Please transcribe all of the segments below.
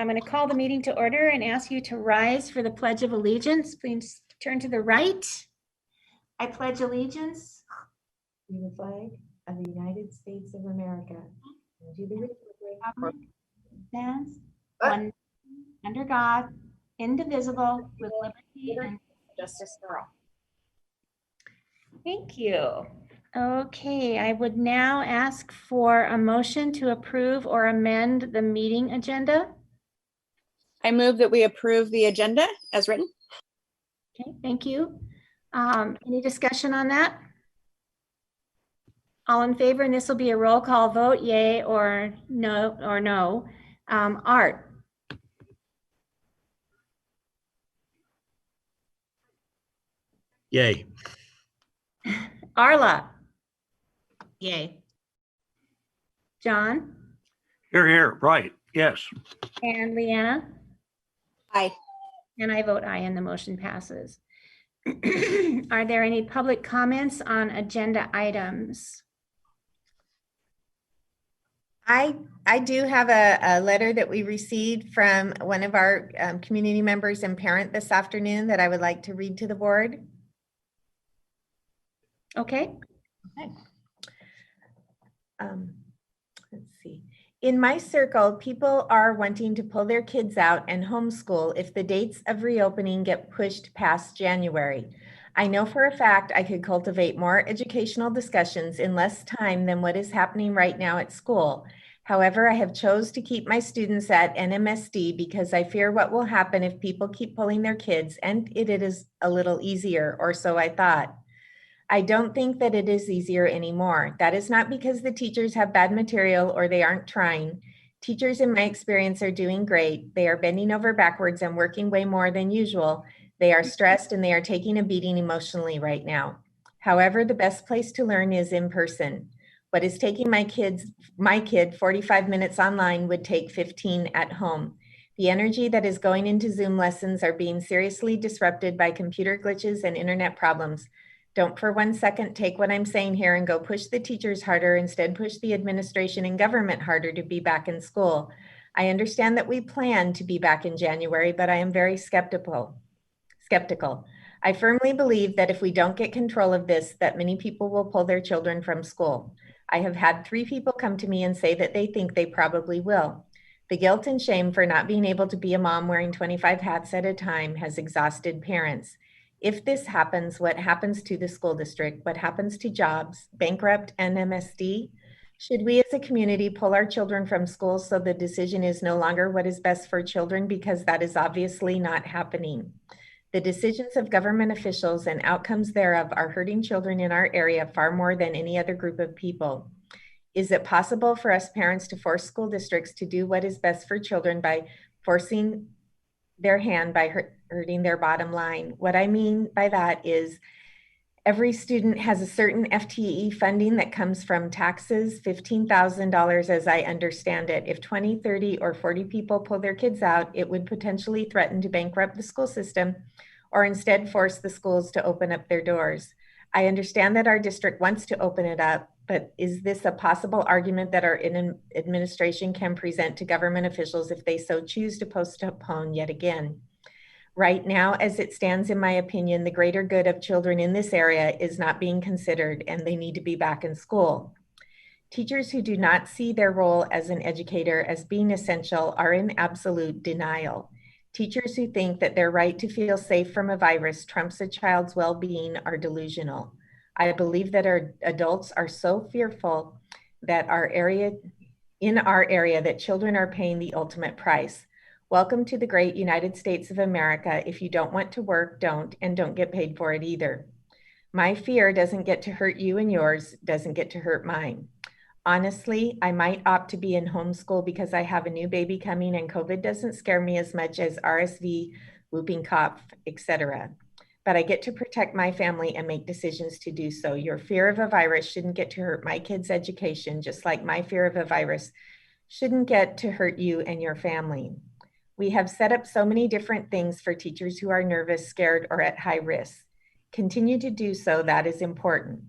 I'm going to call the meeting to order and ask you to rise for the Pledge of Allegiance. Please turn to the right. I pledge allegiance to the flag of the United States of America, and to the republic stands one under God, indivisible, with liberty and justice for all. Thank you. Okay, I would now ask for a motion to approve or amend the meeting agenda. I move that we approve the agenda as written. Okay, thank you. Any discussion on that? All in favor, and this will be a roll call vote, yay or no. Art. Yay. Arla. Yay. John. Here, right, yes. And Leanna. Aye. And I vote aye, and the motion passes. Are there any public comments on agenda items? I do have a letter that we received from one of our community members and parent this afternoon that I would like to read to the board. Okay. Let's see. In my circle, people are wanting to pull their kids out and homeschool if the dates of reopening get pushed past January. I know for a fact I could cultivate more educational discussions in less time than what is happening right now at school. However, I have chose to keep my students at NMSD because I fear what will happen if people keep pulling their kids, and it is a little easier, or so I thought. I don't think that it is easier anymore. That is not because the teachers have bad material or they aren't trying. Teachers, in my experience, are doing great. They are bending over backwards and working way more than usual. They are stressed and they are taking a beating emotionally right now. However, the best place to learn is in person. What is taking my kid 45 minutes online would take 15 at home. The energy that is going into Zoom lessons are being seriously disrupted by computer glitches and internet problems. Don't for 1 second take what I'm saying here and go push the teachers harder. Instead, push the administration and government harder to be back in school. I understand that we plan to be back in January, but I am very skeptical. I firmly believe that if we don't get control of this, that many people will pull their children from school. I have had 3 people come to me and say that they think they probably will. The guilt and shame for not being able to be a mom wearing 25 hats at a time has exhausted parents. If this happens, what happens to the school district? What happens to jobs? Bankrupt NMSD? Should we as a community pull our children from school so the decision is no longer what is best for children, because that is obviously not happening? The decisions of government officials and outcomes thereof are hurting children in our area far more than any other group of people. Is it possible for us parents to force school districts to do what is best for children by forcing their hand by hurting their bottom line? What I mean by that is every student has a certain FTE funding that comes from taxes, $15,000 as I understand it. If 20, 30, or 40 people pull their kids out, it would potentially threaten to bankrupt the school system or instead force the schools to open up their doors. I understand that our district wants to open it up, but is this a possible argument that our administration can present to government officials if they so choose to postpone yet again? Right now, as it stands, in my opinion, the greater good of children in this area is not being considered, and they need to be back in school. Teachers who do not see their role as an educator as being essential are in absolute denial. Teachers who think that their right to feel safe from a virus trumps a child's well-being are delusional. I believe that our adults are so fearful that in our area that children are paying the ultimate price. Welcome to the great United States of America. If you don't want to work, don't, and don't get paid for it either. My fear doesn't get to hurt you, and yours doesn't get to hurt mine. Honestly, I might opt to be in homeschool because I have a new baby coming and COVID doesn't scare me as much as RSV, whooping cough, etc. But I get to protect my family and make decisions to do so. Your fear of a virus shouldn't get to hurt my kids' education, just like my fear of a virus shouldn't get to hurt you and your family. We have set up so many different things for teachers who are nervous, scared, or at high risk. Continue to do so, that is important.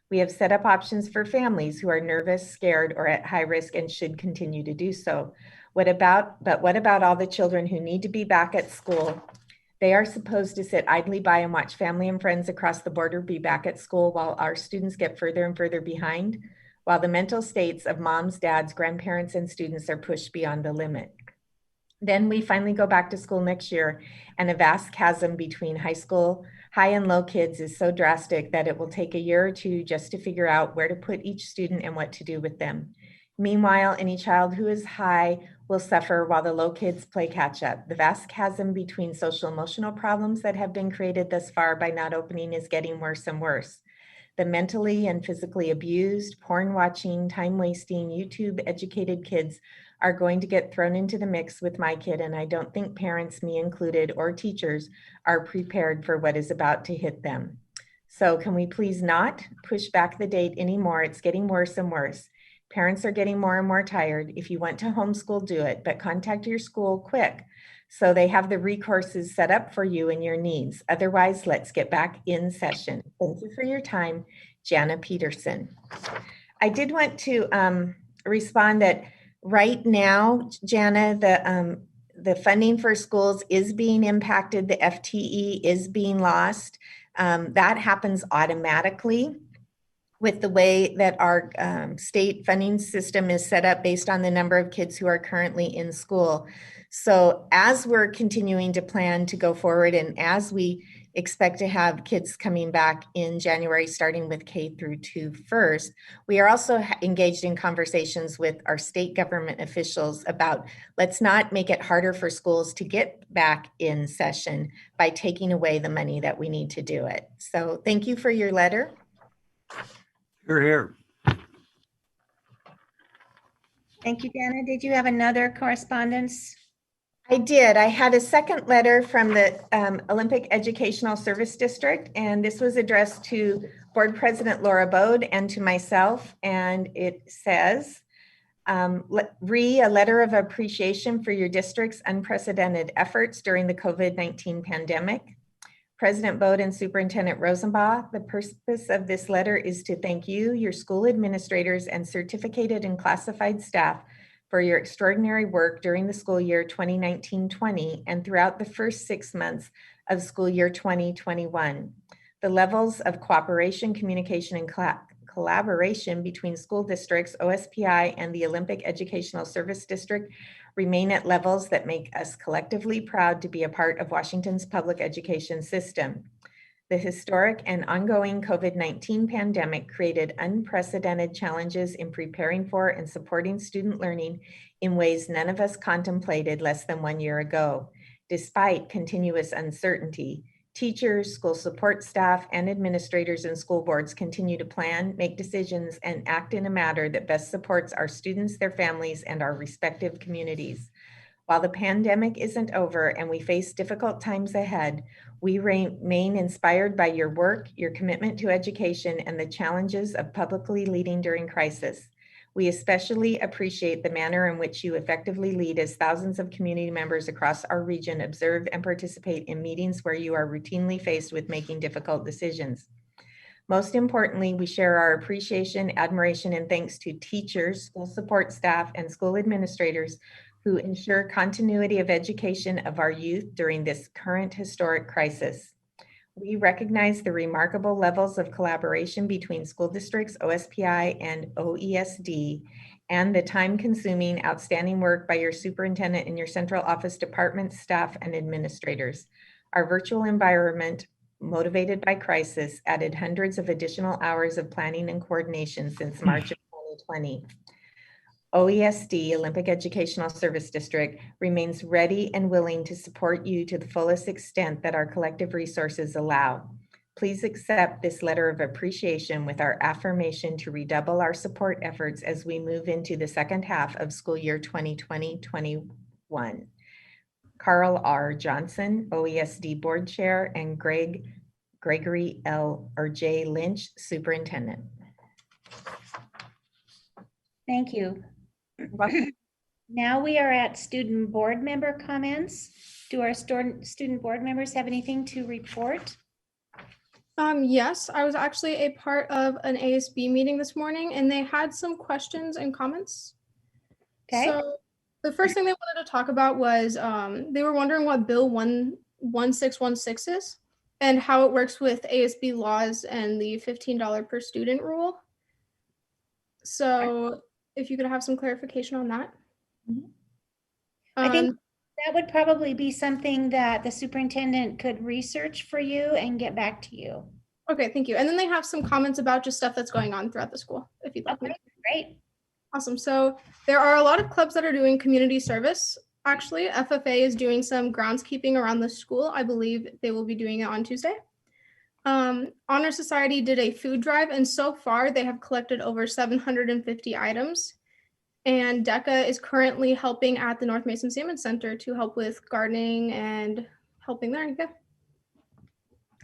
We have set up options for families who are nervous, scared, or at high risk and should continue to do so. What about all the children who need to be back at school? They are supposed to sit idly by and watch family and friends across the border be back at school while our students get further and further behind, while the mental states of moms, dads, grandparents, and students are pushed beyond the limit. Then we finally go back to school next year, and a vast chasm between high and low kids is so drastic that it will take a year or two just to figure out where to put each student and what to do with them. Meanwhile, any child who is high will suffer while the low kids play catch up. The vast chasm between social emotional problems that have been created thus far by not opening is getting worse and worse. The mentally and physically abused, porn watching, time wasting, YouTube educated kids are going to get thrown into the mix with my kid, and I don't think parents, me included, or teachers are prepared for what is about to hit them. So can we please not push back the date anymore? It's getting worse and worse. Parents are getting more and more tired. If you want to homeschool, do it, but contact your school quick so they have the recourses set up for you and your needs. Otherwise, let's get back in session. Thank you for your time, Jana Peterson. I did want to respond that right now, Jana, the funding for schools is being impacted. The FTE is being lost. That happens automatically with the way that our state funding system is set up based on the number of kids who are currently in school. So as we're continuing to plan to go forward, and as we expect to have kids coming back in January, starting with K through 2 first, we are also engaged in conversations with our state government officials about, let's not make it harder for schools to get back in session by taking away the money that we need to do it. So thank you for your letter. Here, here. Thank you, Dana. Did you have another correspondence? I did. I had a second letter from the Olympic Educational Service District, and this was addressed to Board President Laura Bode and to myself. And it says, a letter of appreciation for your district's unprecedented efforts during the COVID-19 pandemic. President Bode and Superintendent Rosenbaugh, the purpose of this letter is to thank you, your school administrators, and certificated and classified staff for your extraordinary work during the school year 2019-20 and throughout the first 6 months of school year 2021. The levels of cooperation, communication, and collaboration between school districts, OSPI, and the Olympic Educational Service District remain at levels that make us collectively proud to be a part of Washington's public education system. The historic and ongoing COVID-19 pandemic created unprecedented challenges in preparing for and supporting student learning in ways none of us contemplated less than 1 year ago. Despite continuous uncertainty, teachers, school support staff, and administrators and school boards continue to plan, make decisions, and act in a manner that best supports our students, their families, and our respective communities. While the pandemic isn't over and we face difficult times ahead, we remain inspired by your work, your commitment to education, and the challenges of publicly leading during crisis. We especially appreciate the manner in which you effectively lead as thousands of community members across our region observe and participate in meetings where you are routinely faced with making difficult decisions. Most importantly, we share our appreciation, admiration, and thanks to teachers, school support staff, and school administrators who ensure continuity of education of our youth during this current historic crisis. We recognize the remarkable levels of collaboration between school districts, OSPI, and OESD, and the time-consuming, outstanding work by your superintendent and your central office department, staff, and administrators. Our virtual environment, motivated by crisis, added hundreds of additional hours of planning and coordination since March of 2020. OESD, Olympic Educational Service District, remains ready and willing to support you to the fullest extent that our collective resources allow. Please accept this letter of appreciation with our affirmation to redouble our support efforts as we move into the second half of school year 2020-21. Carl R. Johnson, OESD Board Chair, and Gregory J. Lynch, Superintendent. Thank you. Now we are at student board member comments. Do our student board members have anything to report? Yes, I was actually a part of an ASB meeting this morning and they had some questions and comments. Okay. So The first thing they wanted to talk about was they were wondering what Bill 1616 is and how it works with ASB laws and the $15 per student rule. So if you could have some clarification on that. I think Um, that would probably be something that the superintendent could research for you and get back to you. okay, thank you. And then they have some comments about just stuff that's going on throughout the school, if you'd like me. Okay, great. Awesome. So there are a lot of clubs that are doing community service. Actually, FFA is doing some groundskeeping around the school. I believe they will be doing it on Tuesday. Honor Society did a food drive, and so far they have collected over 750 items. And DECA is currently helping at the North Mason Salmon Center to help with gardening and helping there. Yeah.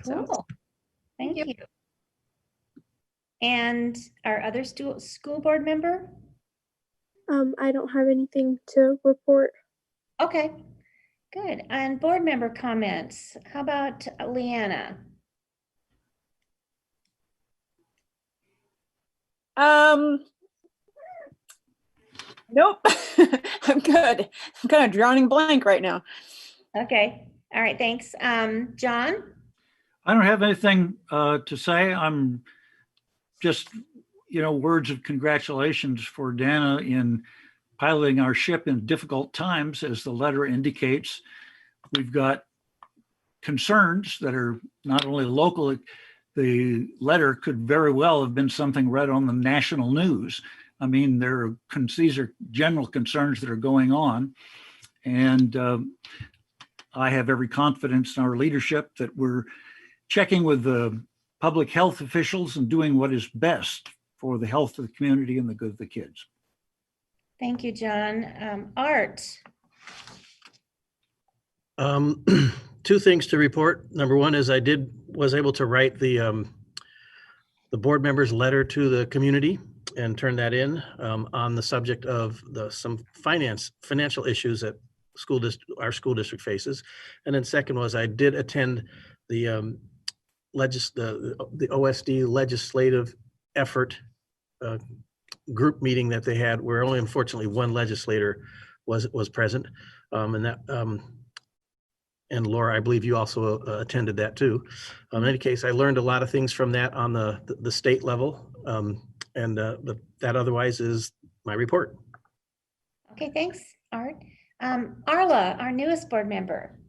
So, Cool. Thank you. you. And our other school board member? I don't have anything to report. Okay, good. And board member comments. How about Leanna? Nope. I'm good. I'm kind of drowning blank right now. Okay, all right, thanks. John? I don't have anything to say. I'm just, words of congratulations for Dana in piloting our ship in difficult times, as the letter indicates. We've got concerns that are not only local. The letter could very well have been something read on the national news. I mean, these are general concerns that are going on. And I have every confidence in our leadership that we're checking with the public health officials and doing what is best for the health of the community and the good of the kids. Thank you, John. Art? Two things to report. Number one is I was able to write the board members' letter to the community and turn that in on the subject of some financial issues that our school district faces. And then second was I did attend the OSD legislative effort group meeting that they had, where only unfortunately one legislator was present, and Laura, I believe you also attended that too. In any case, I learned a lot of things from that on the state level, and that otherwise is my report. Okay, thanks, Art. Arla, our newest board member.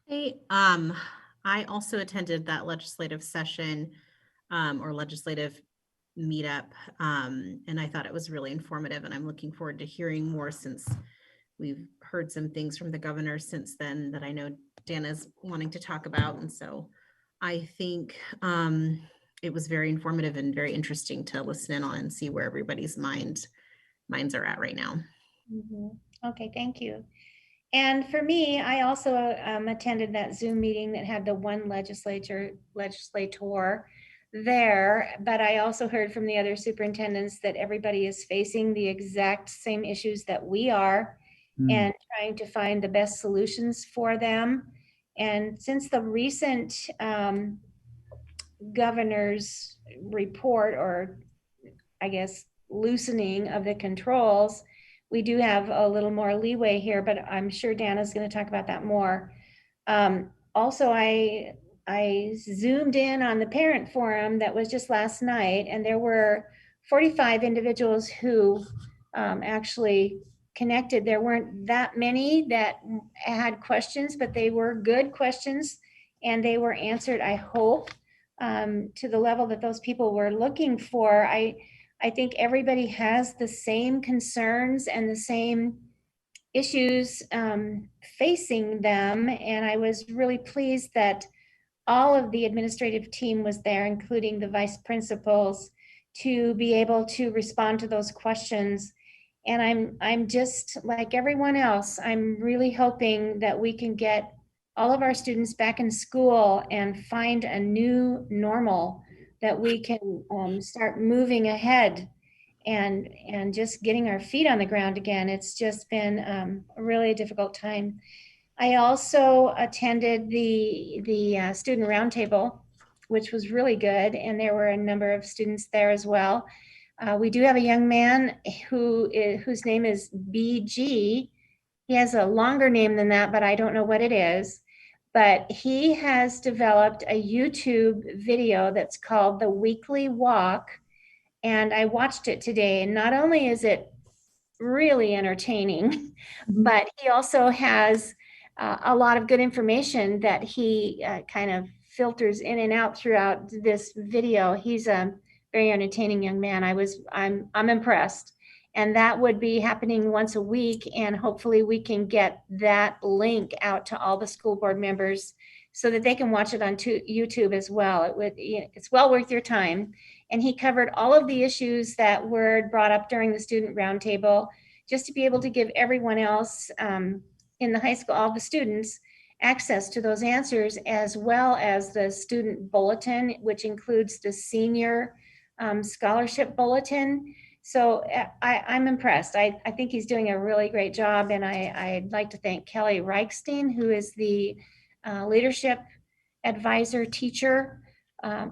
Hey, I also attended that legislative session or legislative meetup, and I thought it was really informative, and I'm looking forward to hearing more, since we've heard some things from the governor since then that I know Dana's wanting to talk about. And so I think it was very informative and very interesting to listen in on and see where everybody's minds are at right now. Okay, thank you. And for me, I also attended that Zoom meeting that had the one legislator there, but I also heard from the other superintendents that everybody is facing the exact same issues that we are, and trying to find the best solutions for them. And since the recent governor's report, or I guess loosening of the controls, we do have a little more leeway here, but I'm sure Dana's going to talk about that more. Also, I Zoomed in on the parent forum that was just last night, and there were 45 individuals who actually connected. There weren't that many that had questions, but they were good questions, and they were answered, I hope, to the level that those people were looking for. I think everybody has the same concerns and the same issues facing them, and I was really pleased that all of the administrative team was there, including the vice principals, to be able to respond to those questions. And I'm just like everyone else, I'm really hoping that we can get all of our students back in school and find a new normal, that we can start moving ahead and just getting our feet on the ground again. It's just been a really difficult time. I also attended the student roundtable, which was really good, and there were a number of students there as well. We do have a young man whose name is BG. He has a longer name than that, but I don't know what it is. But he has developed a YouTube video that's called The Weekly Walk. And I watched it today. And not only is it really entertaining, but he also has a lot of good information that he kind of filters in and out throughout this video. He's a very entertaining young man. I'm impressed. And that would be happening once a week. And hopefully we can get that link out to all the school board members so that they can watch it on YouTube as well. It's well worth your time. And he covered all of the issues that were brought up during the student roundtable, just to be able to give everyone else in the high school, all the students, access to those answers, as well as the student bulletin, which includes the senior scholarship bulletin. So I'm impressed. I think he's doing a really great job. And I'd like to thank Kelly Reichstein, who is the leadership advisor teacher,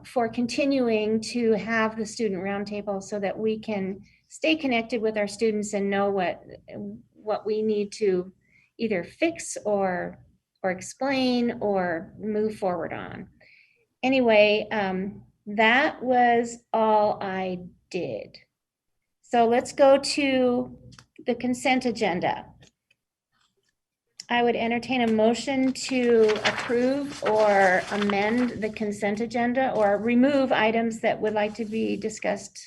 for continuing to have the student roundtable so that we can stay connected with our students and know what we need to either fix or explain or move forward on. Anyway, that was all I did. So let's go to the consent agenda. I would entertain a motion to approve or amend the consent agenda or remove items that would like to be discussed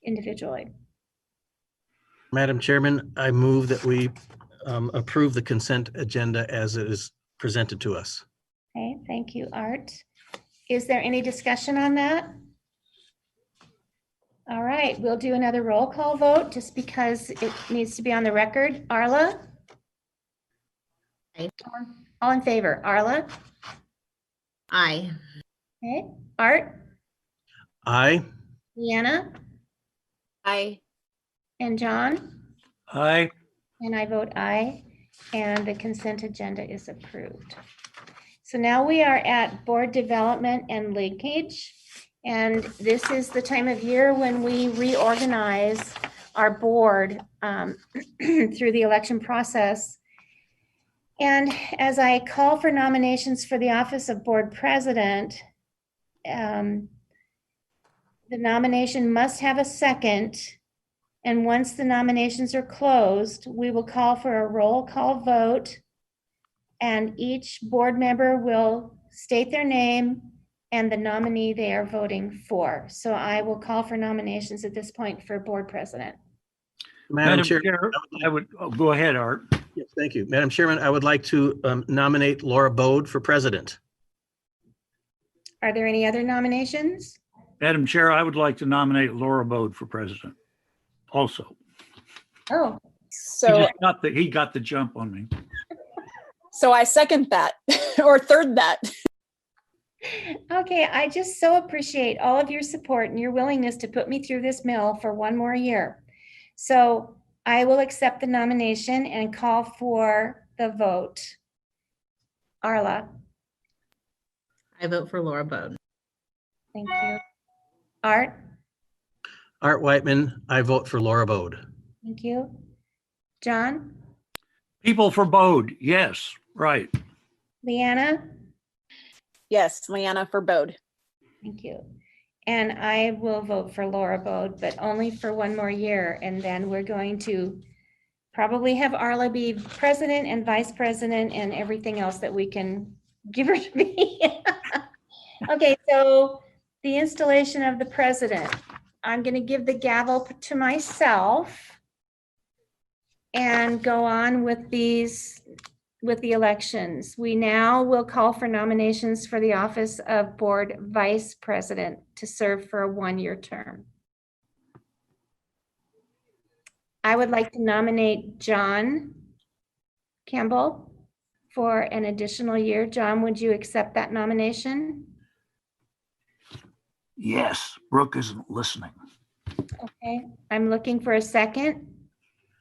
individually. Madam Chairman, I move that we approve the consent agenda as it is presented to us. Okay, thank you, Art. Is there any discussion on that? All right, we'll do another roll call vote just because it needs to be on the record. Arla? Aye. All in favor? Arla? Aye. Okay, Art? Aye. Leanna? Aye. And John? Aye. And I vote aye, and the consent agenda is approved. So now we are at board development and linkage. And this is the time of year when we reorganize our board through the election process. And as I call for nominations for the office of board president, the nomination must have a second. And once the nominations are closed, we will call for a roll call vote. And each board member will state their name and the nominee they are voting for. So I will call for nominations at this point for board president. Madam Chair, I would go ahead, Art. yes, thank you. Madam Chairman, I would like to nominate Laura Bode for president. Are there any other nominations? Madam Chair, I would like to nominate Laura Bode for president also. Oh, So, He got the jump on me. so I second that or third that. okay. I just so appreciate all of your support and your willingness to put me through this mill for one more year. So I will accept the nomination and call for the vote. Arla, I vote for Laura Bode. thank you. Art, Art Whiteman, I vote for Laura Bode. thank you. John, People for Bode, yes, right. Leanna, Yes, Leanna for Bode. thank you. And I will vote for Laura Bode, but only for one more year. And then we're going to probably have Arla be president and vice president and everything else that we can give her to be. Okay, so the installation of the president. I'm going to give the gavel to myself and go on with with the elections. We now will call for nominations for the office of board vice president to serve for a one-year term. I would like to nominate John Campbell for an additional year. John, would you accept that nomination? Yes, Brooke isn't listening. Okay, I'm looking for a second.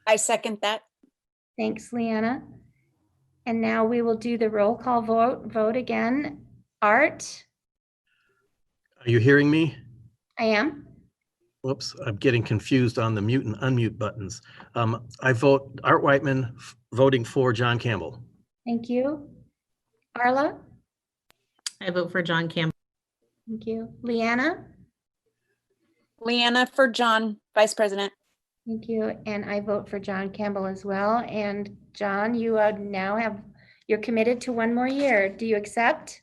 I second that. Thanks, Leanna. And now we will do the roll call vote again. Art, Are you hearing me? I am. Whoops, I'm getting confused on the mute and unmute buttons. I vote Art Whiteman voting for John Campbell. Thank you. Arla? I vote for John Campbell. Thank you. Leanna? Leanna for John, Vice President. Thank you. And I vote for John Campbell as well. And John, you now you're committed to one more year. Do you accept?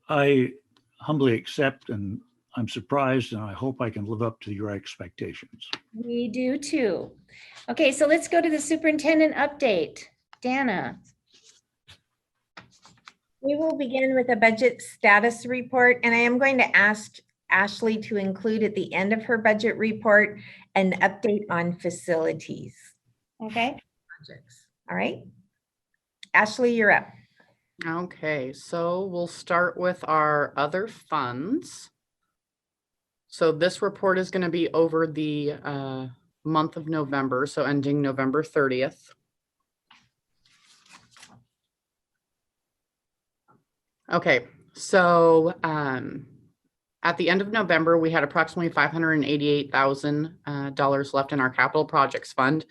I humbly accept, and I'm surprised, and I hope I can live up to your expectations. We do too. Okay, so let's go to the superintendent update. Dana. We will begin with a budget status report, and I am going to ask Ashley to include at the end of her budget report an update on facilities Okay. projects. All right. Ashley, you're up. Okay, so we'll start with our other funds. So this report is going to be over the month of November, so ending November 30th. Okay, so at the end of November, we had approximately $588,000 left in our capital projects fund.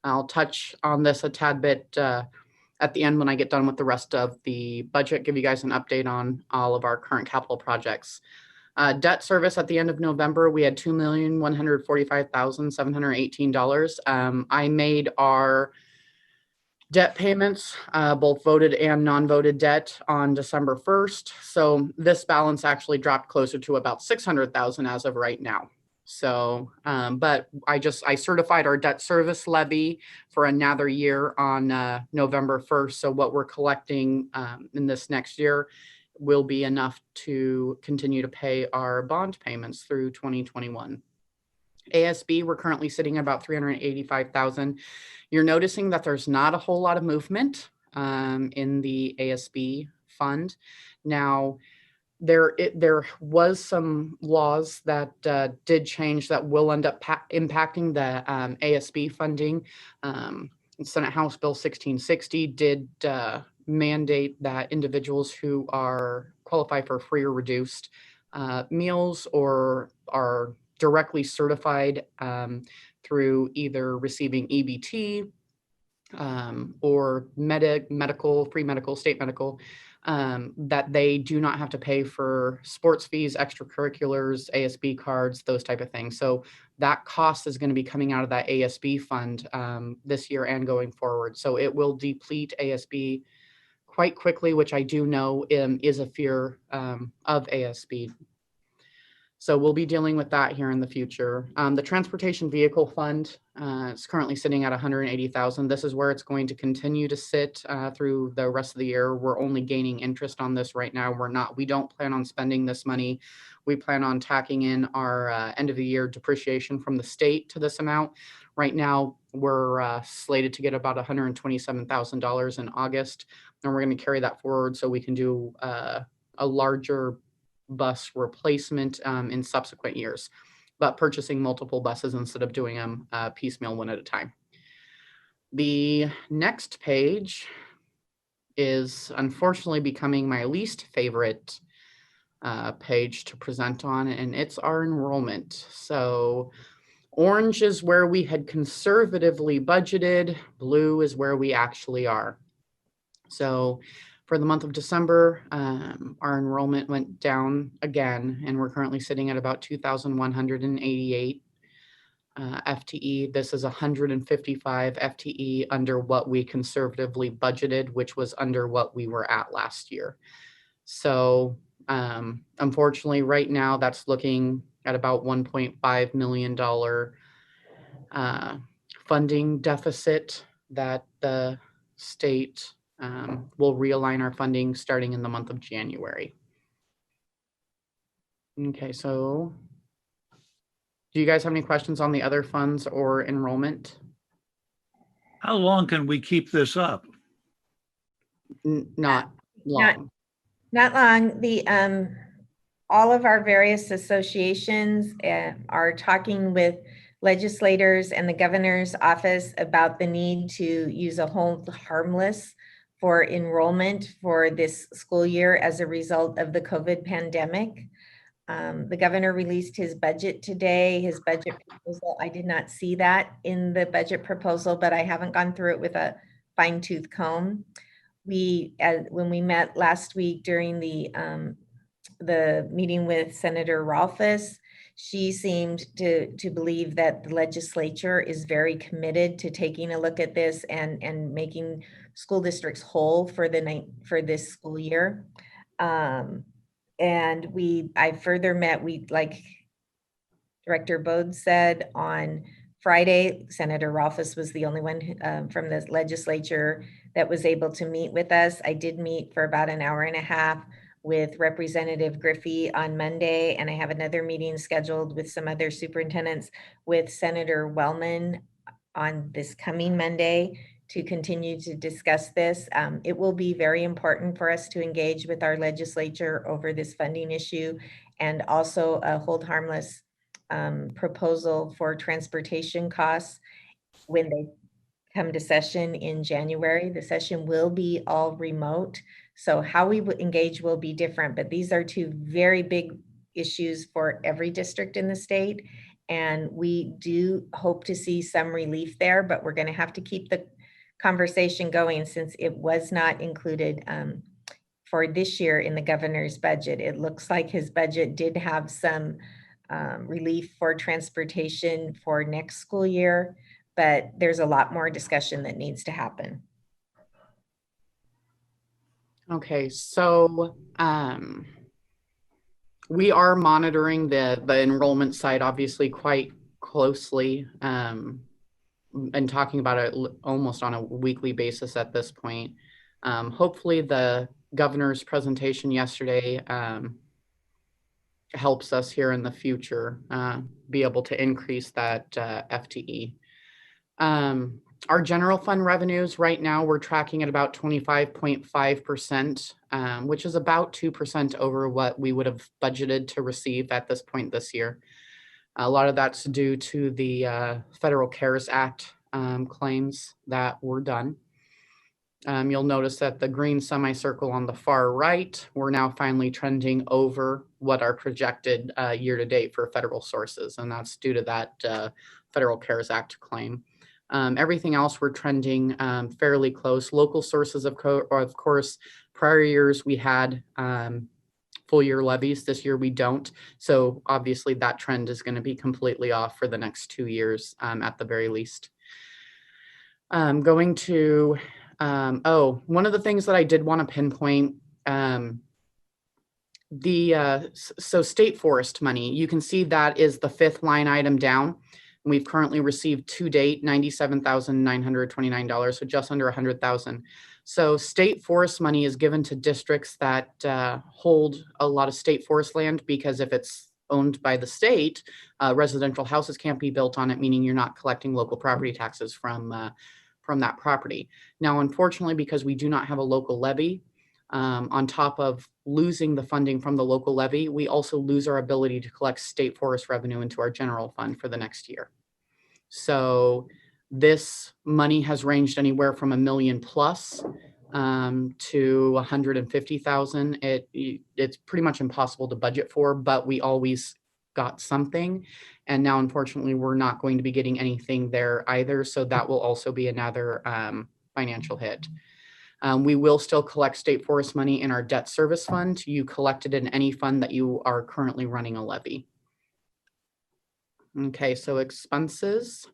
I'll touch on this a tad bit at the end when I get done with the rest of the budget, give you guys an update on all of our current capital projects. Debt service at the end of November, we had $2,145,718. I made our debt payments, both voted and non-voted debt, on December 1st. So this balance actually dropped closer to about $600,000 as of right now. So, but I certified our debt service levy for another year on November 1st. So what we're collecting in this next year will be enough to continue to pay our bond payments through 2021. ASB, we're currently sitting at about $385,000. You're noticing that there's not a whole lot of movement in the ASB fund. Now, there was some laws that did change that will end up impacting the ASB funding. Senate House Bill 1660 did mandate that individuals who qualify for free or reduced meals or are directly certified through either receiving EBT or free medical, state medical, that they do not have to pay for sports fees, extracurriculars, ASB cards, those type of things. So that cost is going to be coming out of that ASB fund this year and going forward. So it will deplete ASB quite quickly, which I do know is a fear of ASB. So we'll be dealing with that here in the future. The transportation vehicle fund is currently sitting at $180,000. This is where it's going to continue to sit through the rest of the year. We're only gaining interest on this right now. We don't plan on spending this money. We plan on tacking in our end of the year depreciation from the state to this amount. Right now, we're slated to get about $127,000 in August, and we're going to carry that forward so we can do a larger bus replacement in subsequent years, but purchasing multiple buses instead of doing them piecemeal one at a time. The next page is unfortunately becoming my least favorite page to present on, and it's our enrollment. So orange is where we had conservatively budgeted, blue is where we actually are. So for the month of December, our enrollment went down again, and we're currently sitting at about 2,188 FTE. This is 155 FTE under what we conservatively budgeted, which was under what we were at last year. So unfortunately, right now, that's looking at about $1.5 million funding deficit that the state we'll realign our funding starting in the month of January. Okay, so do you guys have any questions on the other funds or enrollment? How long can we keep this up? Not long. Not long. All of our various associations are talking with legislators and the governor's office about the need to use a hold harmless for enrollment for this school year as a result of the COVID pandemic. The governor released his budget today, his budget proposal. I did not see that in the budget proposal, but I haven't gone through it with a fine tooth comb. When we met last week during the meeting with Senator Rolfus, she seemed to believe that the legislature is very committed to taking a look at this and making school districts whole for this school year. And I further met, like Director Bode said, on Friday, Senator Rolfus was the only one from the legislature that was able to meet with us. I did meet for about an hour and a half with Representative Griffey on Monday, and I have another meeting scheduled with some other superintendents with Senator Wellman on this coming Monday to continue to discuss this. It will be very important for us to engage with our legislature over this funding issue, and also a hold harmless proposal for transportation costs when they come to session in January. The session will be all remote, so how we engage will be different, but these are two very big issues for every district in the state, and we do hope to see some relief there, but we're going to have to keep the conversation going since it was not included for this year in the governor's budget. It looks like his budget did have some relief for transportation for next school year, but there's a lot more discussion that needs to happen. Okay, so we are monitoring the enrollment side obviously quite closely, and talking about it almost on a weekly basis at this point. Hopefully the governor's presentation yesterday helps us here in the future be able to increase that FTE. Our general fund revenues right now, we're tracking at about 25.5%, which is about 2% over what we would have budgeted to receive at this point this year. A lot of that's due to the Federal CARES Act claims that were done. You'll notice that the green semicircle on the far right, we're now finally trending over what our projected year to date for federal sources, and that's due to that Federal CARES Act claim. Everything else we're trending fairly close. Local sources, of course, prior years we had full year levies. This year we don't. So obviously that trend is going to be completely off for the next 2 years at the very least. Going to, one of the things that I did want to pinpoint, so state forest money, you can see that is the 5th line item down. We've currently received to date $97,929, so just under $100,000. So state forest money is given to districts that hold a lot of state forest land, because if it's owned by the state, residential houses can't be built on it, meaning you're not collecting local property taxes from that property. Now, unfortunately, because we do not have a local levy, on top of losing the funding from the local levy, we also lose our ability to collect state forest revenue into our general fund for the next year. So this money has ranged anywhere from $1 million plus to 150,000. It's pretty much impossible to budget for, but we always got something. And now, unfortunately, we're not going to be getting anything there either. So that will also be another financial hit. We will still collect state forest money in our debt service fund. You collect it in any fund that you are currently running a levy. Okay, so expenses.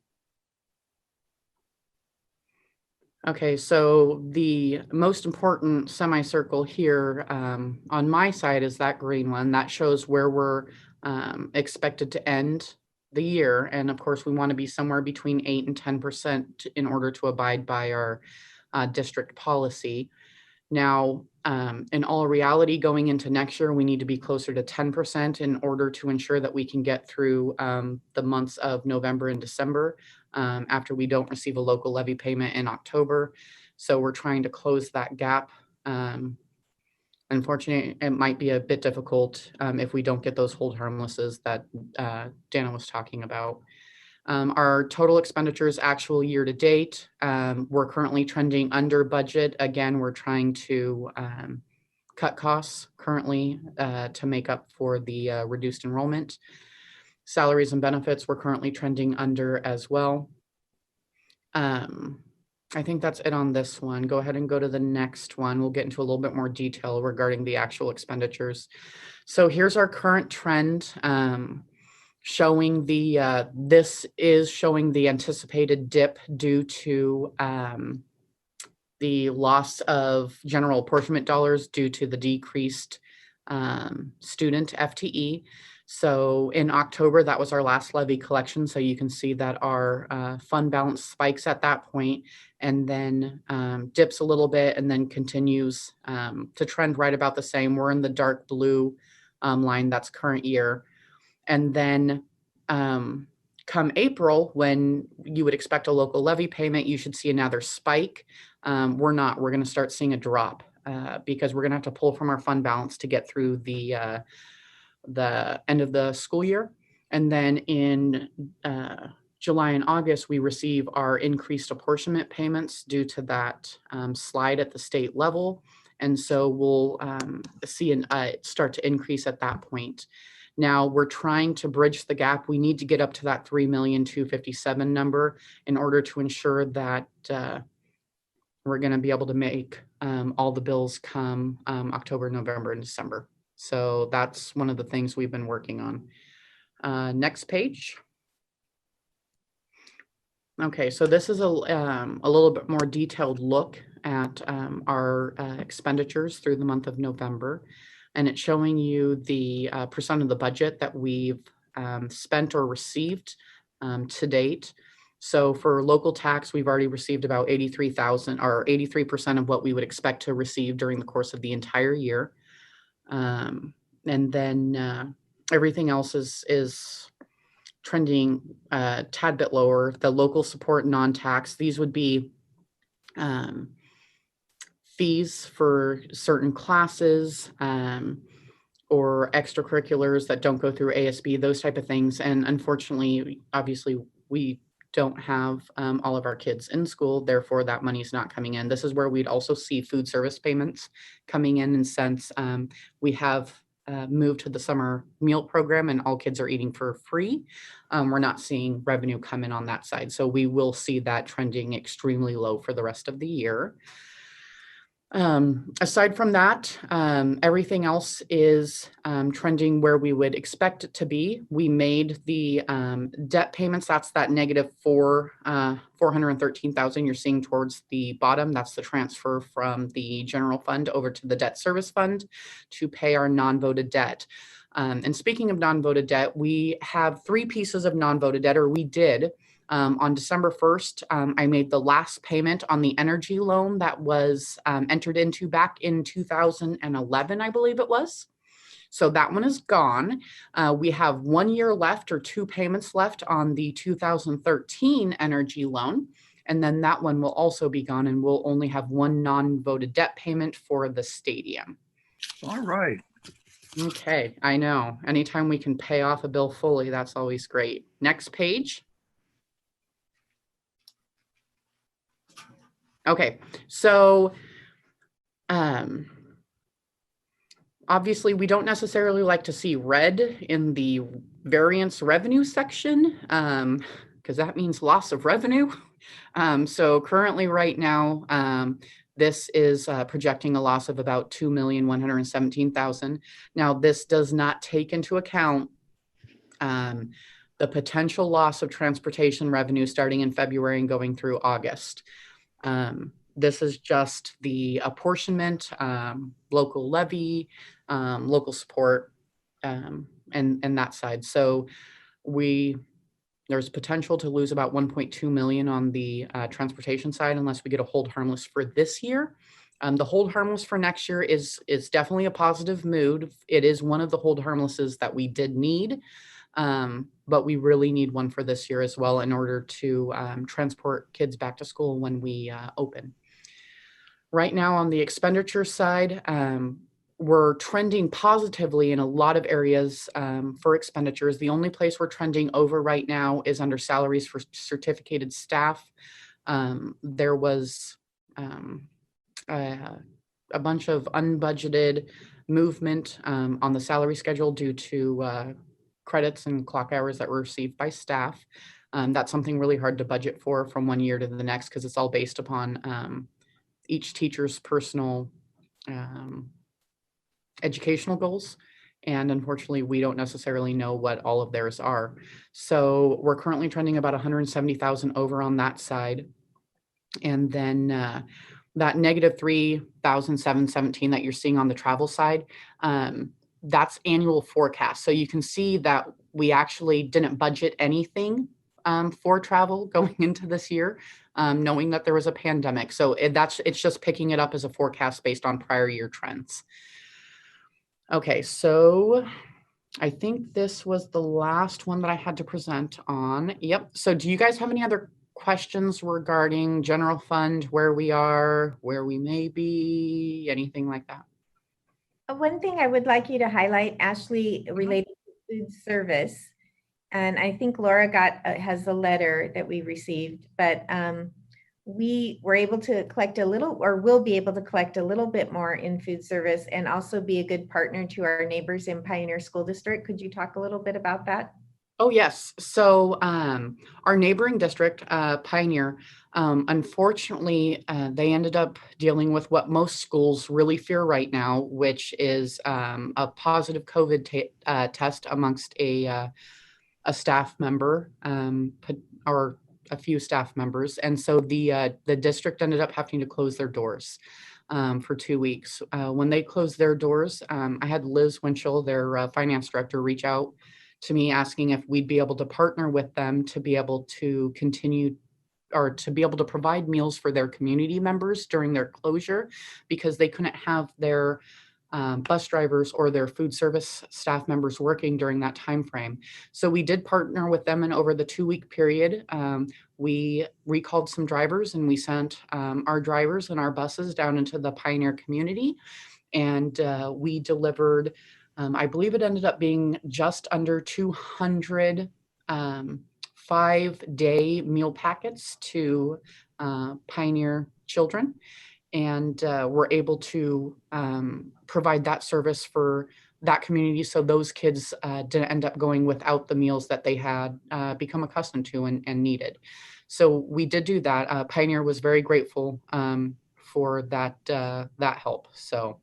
Okay, so the most important semicircle here on my side is that green one. That shows where we're expected to end the year. And of course, we want to be somewhere between 8 and 10% in order to abide by our district policy. Now, in all reality, going into next year, we need to be closer to 10% in order to ensure that we can get through the months of November and December after we don't receive a local levy payment in October. So we're trying to close that gap. Unfortunately, it might be a bit difficult if we don't get those hold harmlesses that Dana was talking about. Our total expenditures actual year to date, we're currently trending under budget. Again, we're trying to cut costs currently to make up for the reduced enrollment. Salaries and benefits we're currently trending under as well. I think that's it on this one. Go ahead and go to the next one. We'll get into a little bit more detail regarding the actual expenditures. So here's our current trend, showing the, this is showing the anticipated dip due to the loss of general apportionment dollars due to the decreased student FTE. So in October, that was our last levy collection. So you can see that our fund balance spikes at that point and then dips a little bit and then continues to trend right about the same. We're in the dark blue line, that's current year. And then come April, when you would expect a local levy payment, you should see another spike. We're not, we're gonna start seeing a drop because we're gonna have to pull from our fund balance to get through the end of the school year. And then in July and August, we receive our increased apportionment payments due to that slide at the state level. And so we'll see it start to increase at that point. Now we're trying to bridge the gap. We need to get up to that 3,257,000 number in order to ensure that we're going to be able to make all the bills come October, November, and December. So that's one of the things we've been working on. Next page. Okay, so this is a little bit more detailed look at our expenditures through the month of November. And it's showing you the percent of the budget that we've spent or received to date. So for local tax, we've already received about 83,000 or 83% of what we would expect to receive during the course of the entire year. And then everything else is trending a tad bit lower. The local support non-tax, these would be fees for certain classes or extracurriculars that don't go through ASB, those type of things. And unfortunately, obviously, we don't have all of our kids in school, therefore that money is not coming in. This is where we'd also see food service payments coming in, and since we have moved to the summer meal program and all kids are eating for free, we're not seeing revenue come in on that side. So we will see that trending extremely low for the rest of the year. Aside from that, everything else is trending where we would expect it to be. We made the debt payments. That's that negative 413,000 you're seeing towards the bottom. That's the transfer from the general fund over to the debt service fund to pay our non-voted debt. And speaking of non-voted debt, we have 3 pieces of non-voted debt, or we did. On December 1st, I made the last payment on the energy loan that was entered into back in 2011, I believe it was. So that one is gone. We have 1 year left or 2 payments left on the 2013 energy loan. And then that one will also be gone, and we'll only have 1 non-voted debt payment for the stadium. All right. Okay, I know. Anytime we can pay off a bill fully, that's always great. Next page. Okay, so obviously we don't necessarily like to see red in the variance revenue section because that means loss of revenue. So currently right now, this is projecting a loss of about 2,117,000. Now this does not take into account the potential loss of transportation revenue starting in February and going through August. This is just the apportionment, local levy, local support, and that side. So there's potential to lose about 1.2 million on the transportation side unless we get a hold harmless for this year. The hold harmless for next year is definitely a positive mood. It is one of the hold harmlesses that we did need. But we really need one for this year as well in order to transport kids back to school when we open. Right now on the expenditure side, we're trending positively in a lot of areas for expenditures. The only place we're trending over right now is under salaries for certificated staff. There was a bunch of unbudgeted movement on the salary schedule due to credits and clock hours that were received by staff. That's something really hard to budget for from one year to the next because it's all based upon each teacher's personal educational goals. And unfortunately, we don't necessarily know what all of theirs are. So we're currently trending about 170,000 over on that side. And then that negative 3,717 that you're seeing on the travel side, that's annual forecast. So you can see that we actually didn't budget anything for travel going into this year, knowing that there was a pandemic. So it's just picking it up as a forecast based on prior year trends. Okay, so I think this was the last one that I had to present on. Yep. So do you guys have any other questions regarding general fund, where we are, where we may be, anything like that? One thing I would like you to highlight, Ashley, related to food service, and I think Laura has a letter that we received, but we were able to collect a little, or will be able to collect a little bit more in food service and also be a good partner to our neighbors in Pioneer School District. Could you talk a little bit about that? Oh, yes. So our neighboring district, Pioneer, unfortunately, they ended up dealing with what most schools really fear right now, which is a positive COVID test amongst a staff member or a few staff members. And so the district ended up having to close their doors for 2 weeks. When they closed their doors, I had Liz Winchell, their finance director, reach out to me asking if we'd be able to partner with them to be able to continue or to be able to provide meals for their community members during their closure, because they couldn't have their bus drivers or their food service staff members working during that time frame. So we did partner with them, and over the 2-week period, we recalled some drivers and we sent our drivers and our buses down into the Pioneer community, and we delivered, I believe it ended up being just under 200 5-day meal packets to Pioneer children. And we're able to provide that service for that community, so those kids didn't end up going without the meals that they had become accustomed to and needed. So we did do that. Pioneer was very grateful for that help. So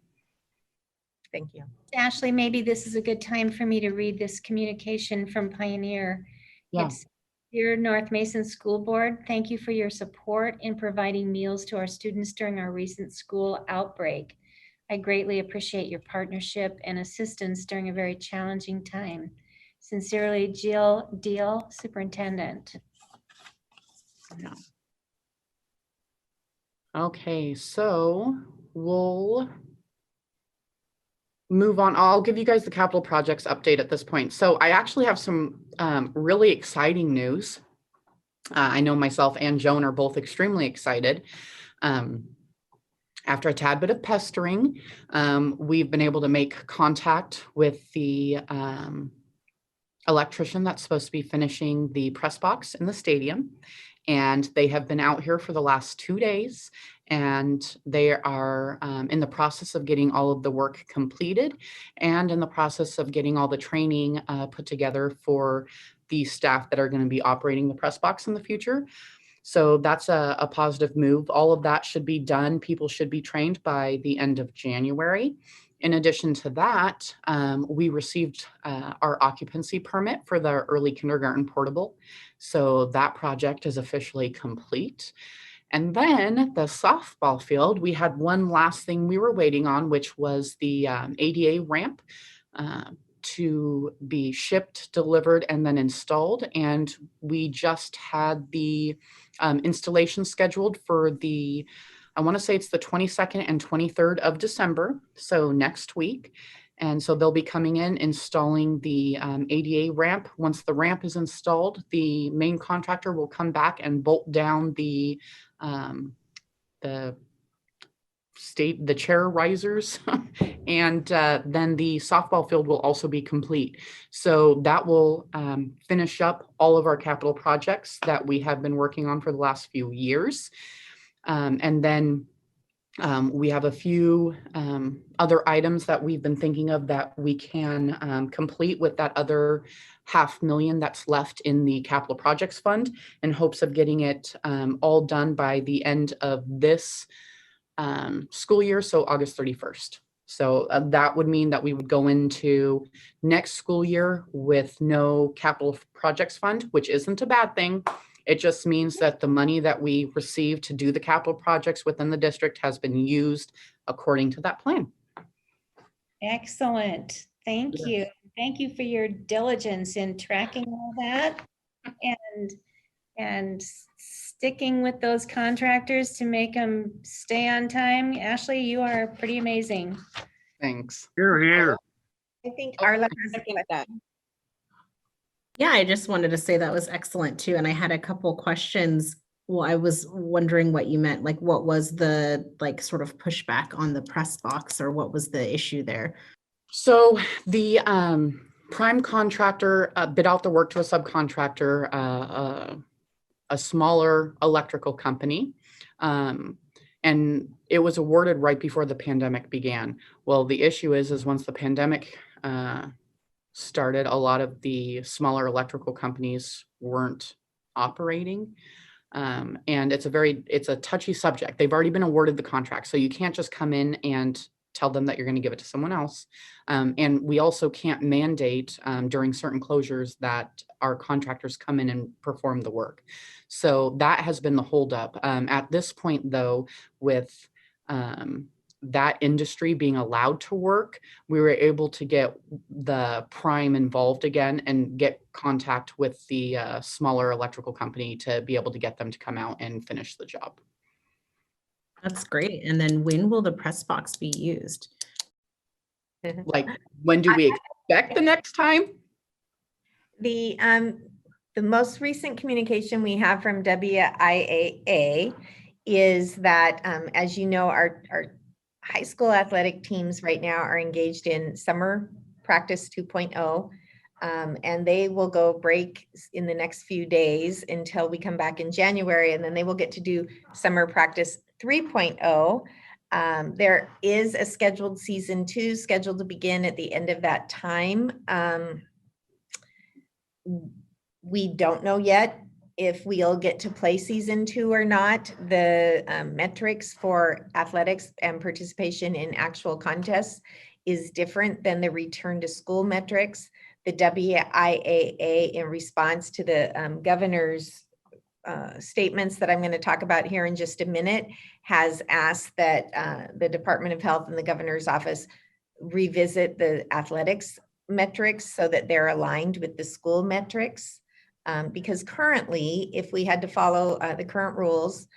Thank you. Ashley, maybe this is a good time for me to read this communication from Pioneer. Yeah. It's, dear North Mason School Board, thank you for your support in providing meals to our students during our recent school outbreak. I greatly appreciate your partnership and assistance during a very challenging time. Sincerely, Jill Deal, Superintendent. Yeah. Okay, so we'll move on. I'll give you guys the capital projects update at this point. So I actually have some really exciting news. I know myself and Joan are both extremely excited. After a tad bit of pestering, we've been able to make contact with the electrician that's supposed to be finishing the press box in the stadium. And they have been out here for the last 2 days, and they are in the process of getting all of the work completed and in the process of getting all the training put together for the staff that are going to be operating the press box in the future. So that's a positive move. All of that should be done. People should be trained by the end of January. In addition to that, we received our occupancy permit for the early kindergarten portable. So that project is officially complete. And then the softball field, we had one last thing we were waiting on, which was the ADA ramp to be shipped, delivered, and then installed. And we just had the installation scheduled for I want to say it's the 22nd and 23rd of December, so next week. And so they'll be coming in, installing the ADA ramp. Once the ramp is installed, the main contractor will come back and bolt down the chair risers, and then the softball field will also be complete. So that will finish up all of our capital projects that we have been working on for the last few years. And then We have a few other items that we've been thinking of that we can complete with that other $500,000 that's left in the capital projects fund, in hopes of getting it all done by the end of this school year, so August 31st. So that would mean that we would go into next school year with no capital projects fund, which isn't a bad thing. It just means that the money that we received to do the capital projects within the district has been used according to that plan. Excellent. Thank you. Thank you for your diligence in tracking all that and sticking with those contractors to make them stay on time. Ashley, you are pretty amazing. Thanks. Here, here. I think Arla has a Second that. Yeah, I just wanted to say that was excellent too. And I had a couple questions. Well, I was wondering what you meant, like what was the like sort of pushback on the press box, or what was the issue there? So the prime contractor bid out the work to a subcontractor, a smaller electrical company, and it was awarded right before the pandemic began. Well, the issue is once the pandemic started, a lot of the smaller electrical companies weren't operating. And it's a touchy subject. They've already been awarded the contract, so you can't just come in and tell them that you're going to give it to someone else. And we also can't mandate during certain closures that our contractors come in and perform the work. So that has been the holdup. At this point, though, with that industry being allowed to work, we were able to get the prime involved again and get contact with the smaller electrical company to be able to get them to come out and finish the job. That's great. And then when will the press box be used? Like, when do we expect the next time? The most recent communication we have from WIAA is that, as you know, our high school athletic teams right now are engaged in summer practice 2.0, and they will go break in the next few days until we come back in January, and then they will get to do summer practice 3.0. There is a scheduled season 2 scheduled to begin at the end of that time. We don't know yet if we'll get to play season 2 or not. The metrics for athletics and participation in actual contests is different than the return to school metrics. The WIAA, in response to the governor's statements that I'm going to talk about here in just a minute, has asked that the Department of Health and the governor's office revisit the athletics metrics so that they're aligned with the school metrics. Because currently, if we had to follow the current rules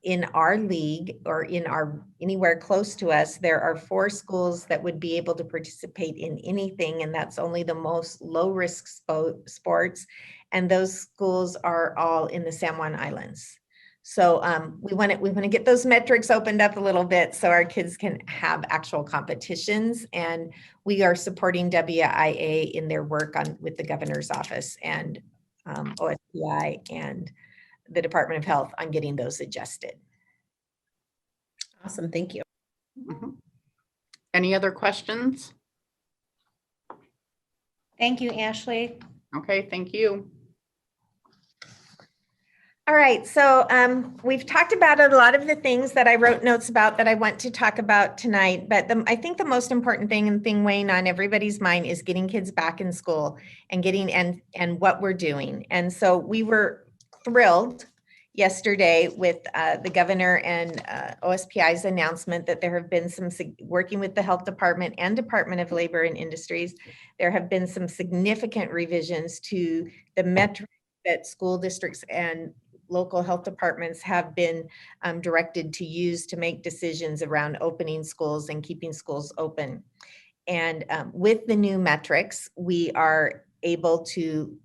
in our league or in our anywhere close to us, there are 4 schools that would be able to participate in anything, and that's only the most low-risk sports, and those schools are all in the San Juan Islands. So we want to get those metrics opened up a little bit so our kids can have actual competitions, and we are supporting WIA in their work with the governor's office and OSPI and the Department of Health on getting those adjusted. Awesome. Thank you. Mhm. Any other questions? Thank you, Ashley. Okay, thank you. All right, so we've talked about a lot of the things that I wrote notes about that I want to talk about tonight, but I think the most important thing and thing weighing on everybody's mind is getting kids back in school and getting and what we're doing. And so we were thrilled yesterday with the governor and OSPI's announcement that there have been some, working with the health department and Department of Labor and Industries, there have been some significant revisions to the metrics that school districts and local health departments have been directed to use to make decisions around opening schools and keeping schools open. And with the new metrics, we are able to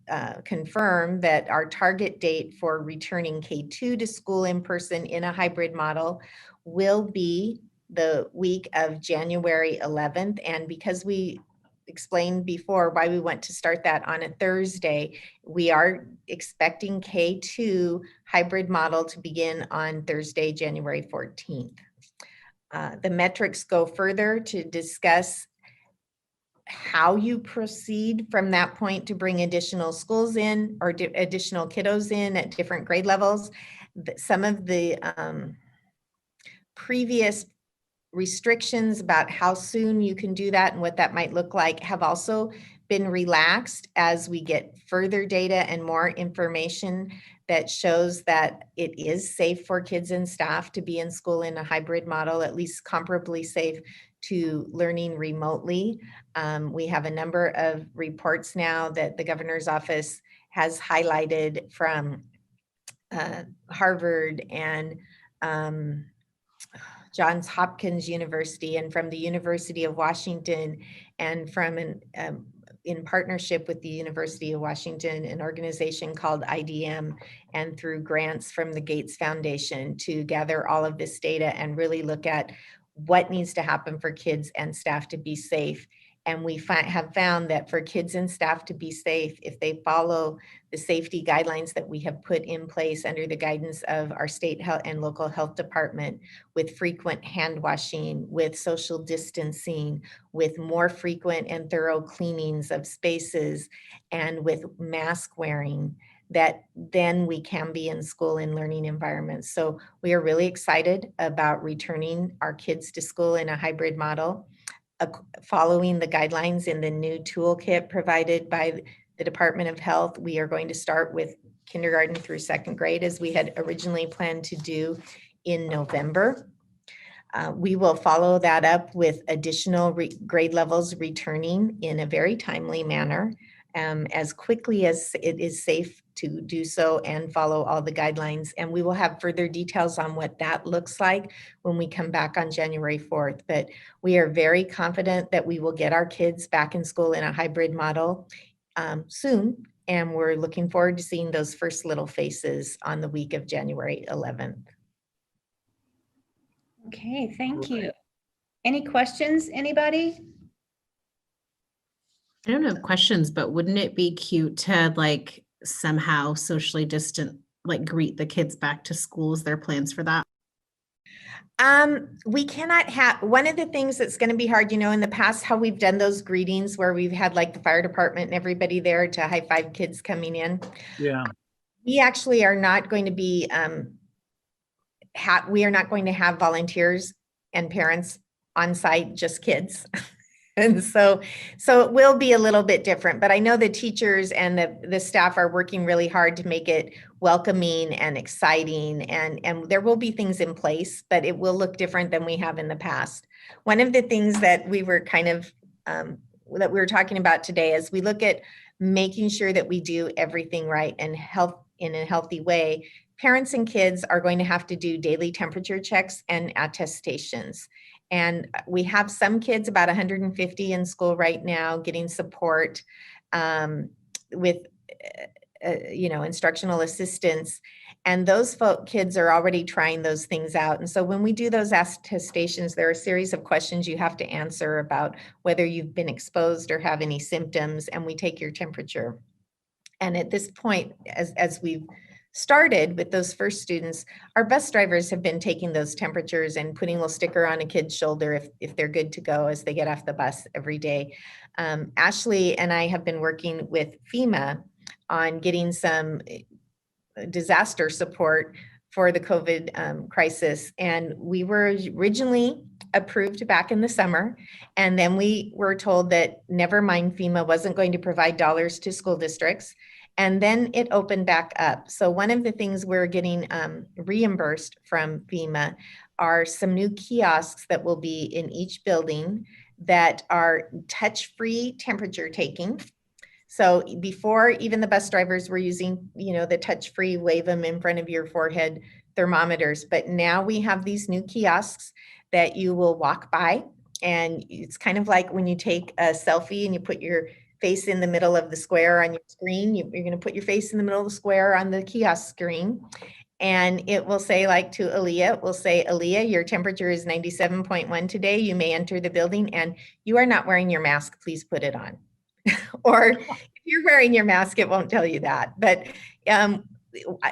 confirm that our target date for returning K-2 to school in person in a hybrid model will be the week of January 11th. And because we explained before why we want to start that on a Thursday, we are expecting K-2 hybrid model to begin on Thursday, January 14th. The metrics go further to discuss how you proceed from that point to bring additional schools in or additional kiddos in at different grade levels. Some of the previous restrictions about how soon you can do that and what that might look like have also been relaxed as we get further data and more information that shows that it is safe for kids and staff to be in school in a hybrid model, at least comparably safe to learning remotely. We have a number of reports now that the governor's office has highlighted from Harvard and Johns Hopkins University and from the University of Washington and from in partnership with the University of Washington, an organization called IDM, and through grants from the Gates Foundation to gather all of this data and really look at what needs to happen for kids and staff to be safe. And we have found that for kids and staff to be safe, if they follow the safety guidelines that we have put in place under the guidance of our state health and local health department, with frequent hand washing, with social distancing, with more frequent and thorough cleanings of spaces, and with mask wearing, that then we can be in school and learning environments. So we are really excited about returning our kids to school in a hybrid model, following the guidelines in the new toolkit provided by the Department of Health. We are going to start with kindergarten through second grade as we had originally planned to do in November. We will follow that up with additional grade levels returning in a very timely manner, as quickly as it is safe to do so and follow all the guidelines. And we will have further details on what that looks like when we come back on January 4th. But we are very confident that we will get our kids back in school in a hybrid model soon. And we're looking forward to seeing those first little faces on the week of January 11th. Okay, thank you. Any questions, anybody? I don't have questions, but wouldn't it be cute to like somehow socially distant, like greet the kids back to school? Is there plans for that? We cannot have, one of the things that's going to be hard, in the past, how we've done those greetings where we've had like the fire department and everybody there to high five kids coming in. Yeah. We actually are not going to be, we are not going to have volunteers and parents on site, just kids. And so it will be a little bit different, but I know the teachers and the staff are working really hard to make it welcoming and exciting, and there will be things in place, but it will look different than we have in the past. One of the things that we were kind of, that we were talking about today is we look at making sure that we do everything right and in a healthy way. Parents and kids are going to have to do daily temperature checks and attestations. And we have some kids, about 150 in school right now, getting support with, instructional assistance. And those kids are already trying those things out. And so when we do those attestations, there are a series of questions you have to answer about whether you've been exposed or have any symptoms, and we take your temperature. And at this point, as we've started with those first students, our bus drivers have been taking those temperatures and putting a little sticker on a kid's shoulder if they're good to go as they get off the bus every day. Ashley and I have been working with FEMA on getting some disaster support for the COVID crisis. And we were originally approved back in the summer. And then we were told that never mind, FEMA wasn't going to provide dollars to school districts. And then it opened back up. So one of the things we're getting reimbursed from FEMA are some new kiosks that will be in each building that are touch-free temperature taking. So before, even the bus drivers were using, the touch-free, wave them in front of your forehead thermometers. But now we have these new kiosks that you will walk by, and it's kind of like when you take a selfie and you put your face in the middle of the square on your screen. You're going to put your face in the middle of the square on the kiosk screen. And it will say, like to Aaliyah, it will say, Aaliyah, your temperature is 97.1 today. You may enter the building, and you are not wearing your mask. Please put it on. Or if you're wearing your mask, it won't tell you that. But at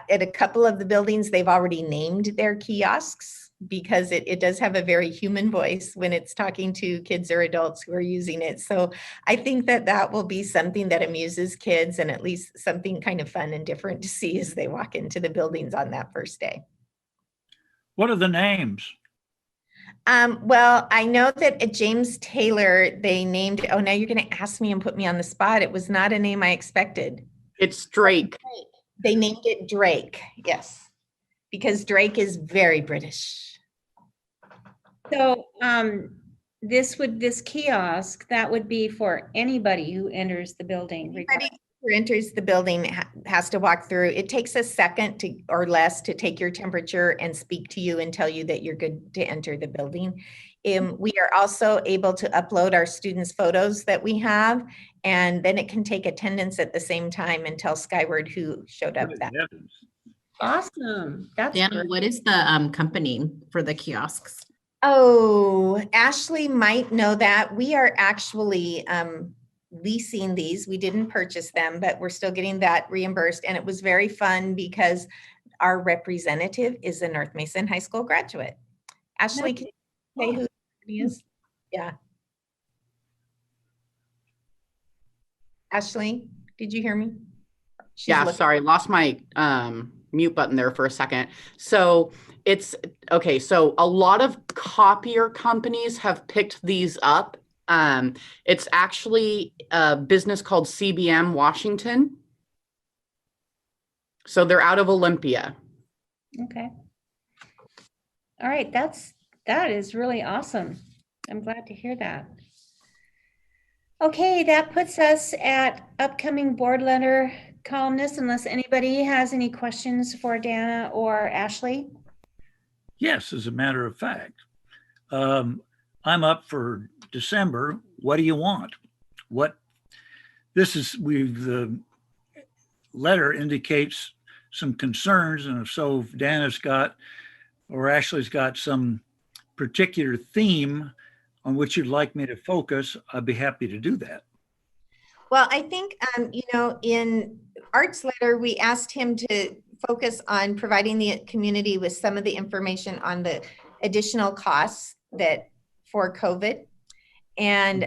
a couple of the buildings, they've already named their kiosks because it does have a very human voice when it's talking to kids or adults who are using it. So I think that that will be something that amuses kids and at least something kind of fun and different to see as they walk into the buildings on that first day. What are the names? Well, I know that at James Taylor, they named, oh, now you're going to ask me and put me on the spot. It was not a name I expected. It's Drake. They named it Drake, yes, because Drake is very British. So this kiosk, that would be for anybody who enters the building. Anybody who enters the building has to walk through. It takes a second to or less to take your temperature and speak to you and tell you that you're good to enter the building. We are also able to upload our students' photos that we have, and then it can take attendance at the same time and tell Skyward who showed up that. Awesome. That's Dana, great. what is the company for the kiosks? Oh, Ashley might know that. We are actually leasing these. We didn't purchase them, but we're still getting that reimbursed. And it was very fun because our representative is a North Mason High School graduate. Ashley, can you say who he is? Yeah. Ashley, did you hear me? She's Yeah, looking. sorry, lost my mute button there for a second. So it's okay. So a lot of copier companies have picked these up. It's actually a business called CBM Washington. So they're out of Olympia. Okay. All right, that is really awesome. I'm glad to hear that. Okay, that puts us at upcoming board letter columnists, unless anybody has any questions for Dana or Ashley. Yes, as a matter of fact. I'm up for December. What do you want? The letter indicates some concerns, and if so, if Dana's got or Ashley's got some particular theme on which you'd like me to focus, I'd be happy to do that. Well, I think, in Art's letter, we asked him to focus on providing the community with some of the information on the additional costs that for COVID. And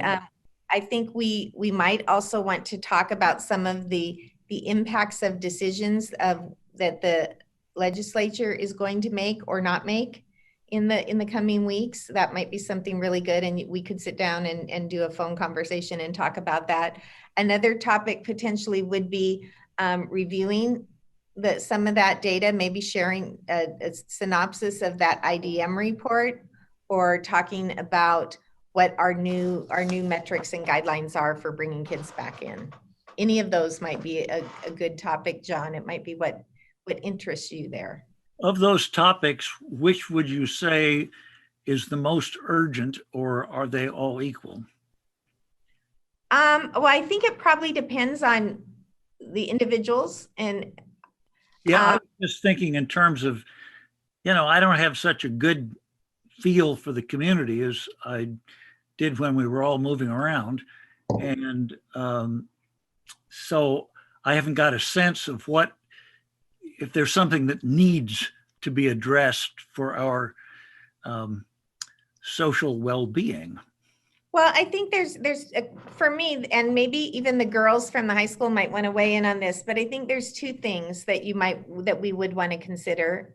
I think we might also want to talk about some of the impacts of decisions that the legislature is going to make or not make in the coming weeks. That might be something really good, and we could sit down and do a phone conversation and talk about that. Another topic potentially would be reviewing some of that data, maybe sharing a synopsis of that IDM report, or talking about what our new metrics and guidelines are for bringing kids back in. Any of those might be a good topic, John. It might be what interests you there. Of those topics, which would you say is the most urgent, or are they all equal? Well, I think it probably depends on the individuals. And yeah, I was just thinking in terms of, I don't have such a good feel for the community as I did when we were all moving around. And so I haven't got a sense of if there's something that needs to be addressed for our social well-being. Well, I think there's for me, and maybe even the girls from the high school might want to weigh in on this, but I think there's two things that we would want to consider.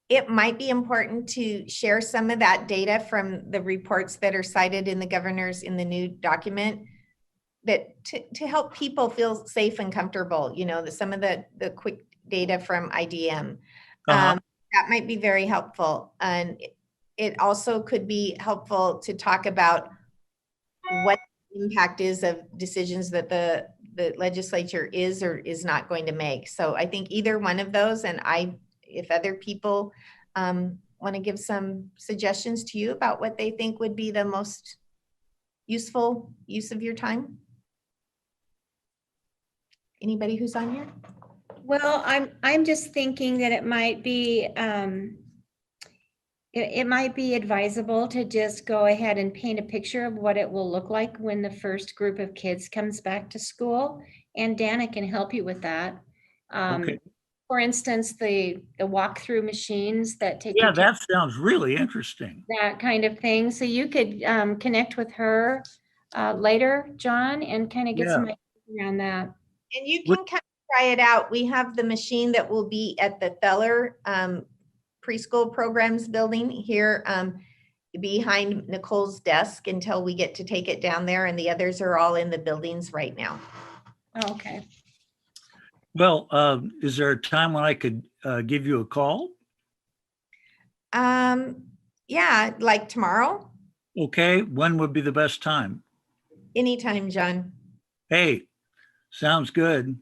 It might be important to share some of that data from the reports that are cited in the new document, that to help people feel safe and comfortable, some of the quick data from IDM. That might be very helpful. And it also could be helpful to talk about what the impact is of decisions that the legislature is or is not going to make. So I think either one of those, and if other people want to give some suggestions to you about what they think would be the most useful use of your time. Anybody who's on here? Well, I'm just thinking that it might be it might be advisable to just go ahead and paint a picture of what it will look like when the first group of kids comes back to school, and Dana can help you with that. Okay. For instance, the walkthrough machines that take Yeah, you to that sounds really interesting. that kind of thing. So you could connect with her later, John, and kind of get some Yeah. ideas around that. And you Would- can kind of try it out. We have the machine that will be at the Feller preschool programs building here behind Nicole's desk until we get to take it down there, and the others are all in the buildings right now. Oh, okay. Well, is there a time when I could give you a call? Yeah, like tomorrow, Okay, when would be the best time? anytime, John. Hey, sounds good.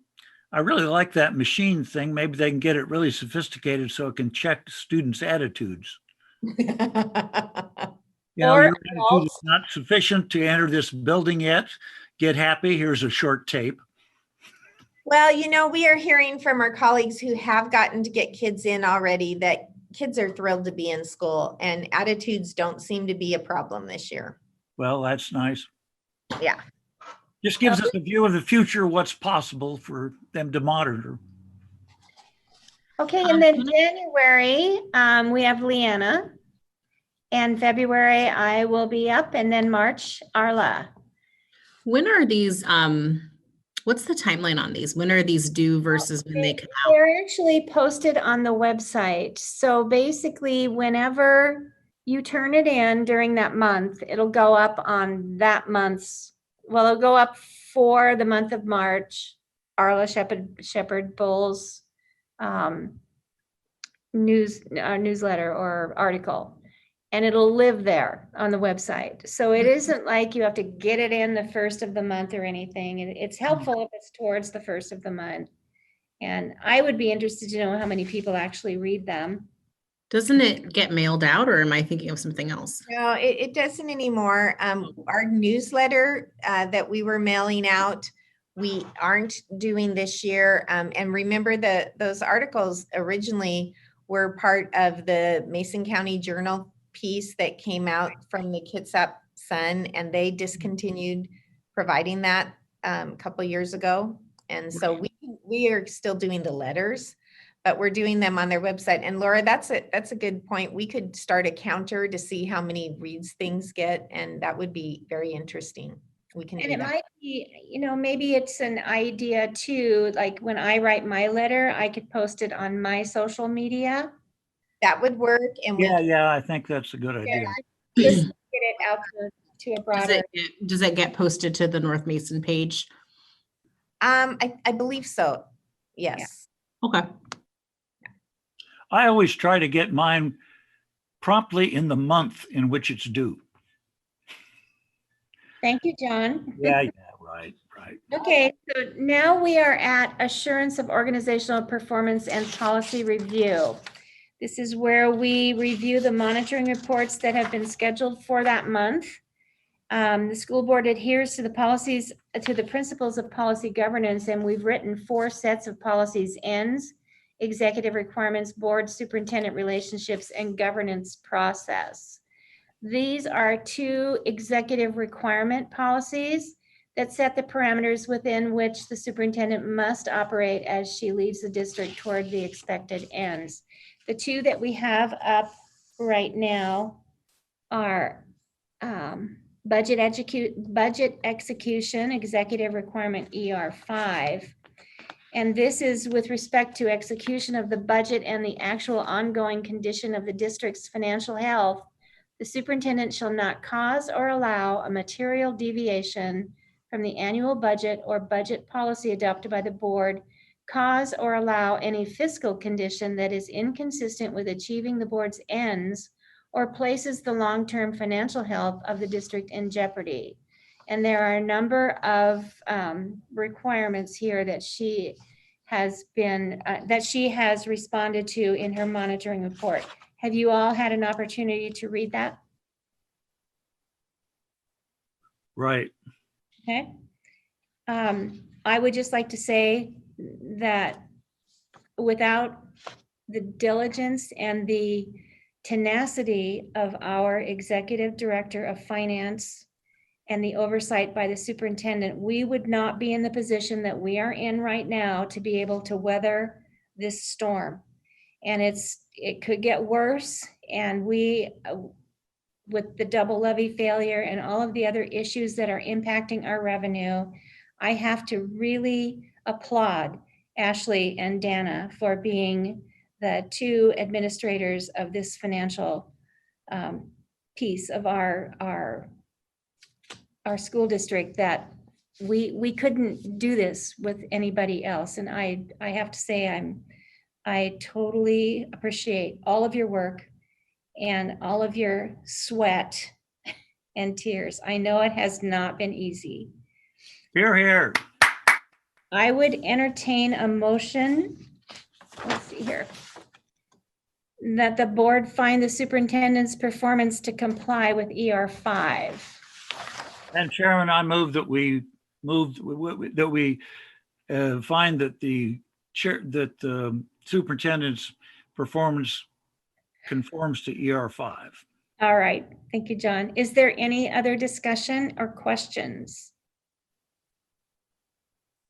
I really like that machine thing. Maybe they can get it really sophisticated so it can check students' attitudes. You know, Or your attitude is not sufficient to enter this building yet. Get happy. Here's a short tape. Well, you know, we are hearing from our colleagues who have gotten to get kids in already that kids are thrilled to be in school and attitudes don't seem to be a problem this year. Well, that's nice. Yeah. Just gives us a view of the future, what's possible for them to monitor. Okay, and then January, we have Leanna. And February, I will be up, and then March, Arla. When are these, what's the timeline on these? When are these due versus when they come out? They're actually posted on the website. So basically, whenever you turn it in during that month, it'll go up on that month's, well, it'll go up for the month of March, Arla Shepherd Bull's newsletter or article. And it'll live there on the website. So it isn't like you have to get it in the first of the month or anything. It's helpful if it's towards the first of the month. And I would be interested to know how many people actually read them. Doesn't it get mailed out, or am I thinking of something else? No, it doesn't anymore. Our newsletter that we were mailing out, we aren't doing this year. And remember that those articles originally were part of the Mason County Journal piece that came out from the Kitsap Sun, and they discontinued providing that a couple years ago. And so we are still doing the letters, but we're doing them on their website. And Laura, that's a good point. We could start a counter to see how many reads things get, and that would be very interesting. We can And do it that. might be, maybe it's an idea too, like when I write my letter, I could post it on my social media. That would work. And we Yeah, I think that's a good idea. Just get it out to a Does broader. does it get posted to the North Mason page? I believe so. Yes. Okay. I always try to get mine promptly in the month in which it's due. Thank you, John. Yeah, right. Okay, so now we are at assurance of organizational performance and policy review. This is where we review the monitoring reports that have been scheduled for that month. The school board adheres to the policies, to the principles of policy governance, and we've written 4 sets of policies: ends, executive requirements, board superintendent relationships, and governance process. These are 2 executive requirement policies that set the parameters within which the superintendent must operate as she leads the district toward the expected ends. The 2 that we have up right now are budget execution, executive requirement ER5. And this is with respect to execution of the budget and the actual ongoing condition of the district's financial health. The superintendent shall not cause or allow a material deviation from the annual budget or budget policy adopted by the board, cause or allow any fiscal condition that is inconsistent with achieving the board's ends or places the long-term financial health of the district in jeopardy. And there are a number of requirements here that she has responded to in her monitoring report. Have you all had an opportunity to read that? Right. Okay. I would just like to say that without the diligence and the tenacity of our executive director of finance and the oversight by the superintendent, we would not be in the position that we are in right now to be able to weather this storm. And it could get worse. And we, with the double levy failure and all of the other issues that are impacting our revenue, I have to really applaud Ashley and Dana for being the two administrators of this financial piece of our school district, that we couldn't do this with anybody else. And I have to say, I totally appreciate all of your work and all of your sweat and tears. I know it has not been easy. Here, here. I would entertain a motion, let's see here, that the board find the superintendent's performance to comply with ER 5. And Chairman, I move that we find that the superintendent's performance conforms to ER 5. All right, thank you, John. Is there any other discussion or questions?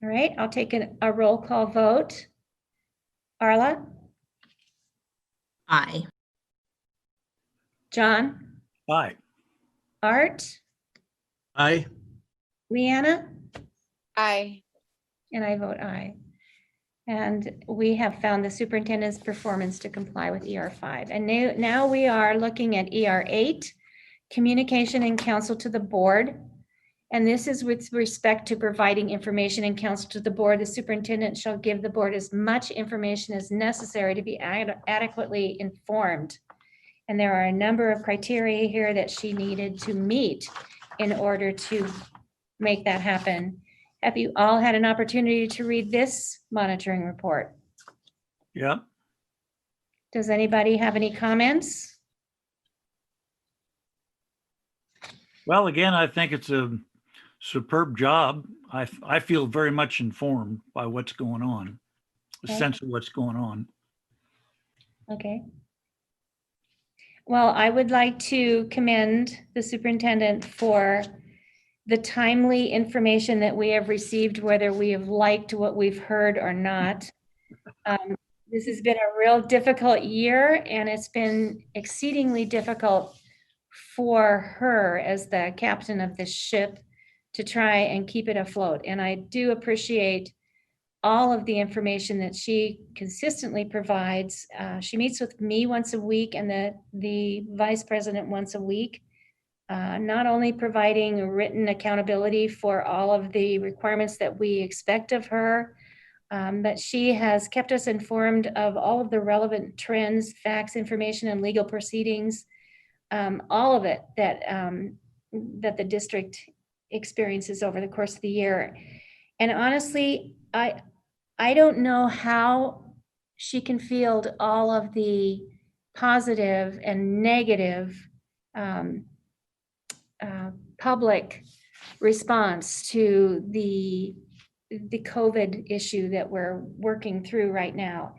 All right, I'll take a roll call vote. Arla? Aye. John? Aye. Art? Aye. Leanna? Aye. And I vote aye. And we have found the superintendent's performance to comply with ER 5. And now we are looking at ER 8, communication and counsel to the board. And this is with respect to providing information and counsel to the board. The superintendent shall give the board as much information as necessary to be adequately informed. And there are a number of criteria here that she needed to meet in order to make that happen. Have you all had an opportunity to read this monitoring report? Yep. Does anybody have any comments? Well, again, I think it's a superb job. I feel very much informed by what's going on, a Okay. sense of what's going on. Okay. Well, I would like to commend the superintendent for the timely information that we have received, whether we have liked what we've heard or not. This has been a real difficult year, and it's been exceedingly difficult for her as the captain of this ship to try and keep it afloat. And I do appreciate all of the information that she consistently provides. She meets with me once a week and the vice president once a week, not only providing written accountability for all of the requirements that we expect of her, but she has kept us informed of all of the relevant trends, facts, information, and legal proceedings, all of it that the district experiences over the course of the year. And honestly, I don't know how she can field all of the positive and negative public response to the COVID issue that we're working through right now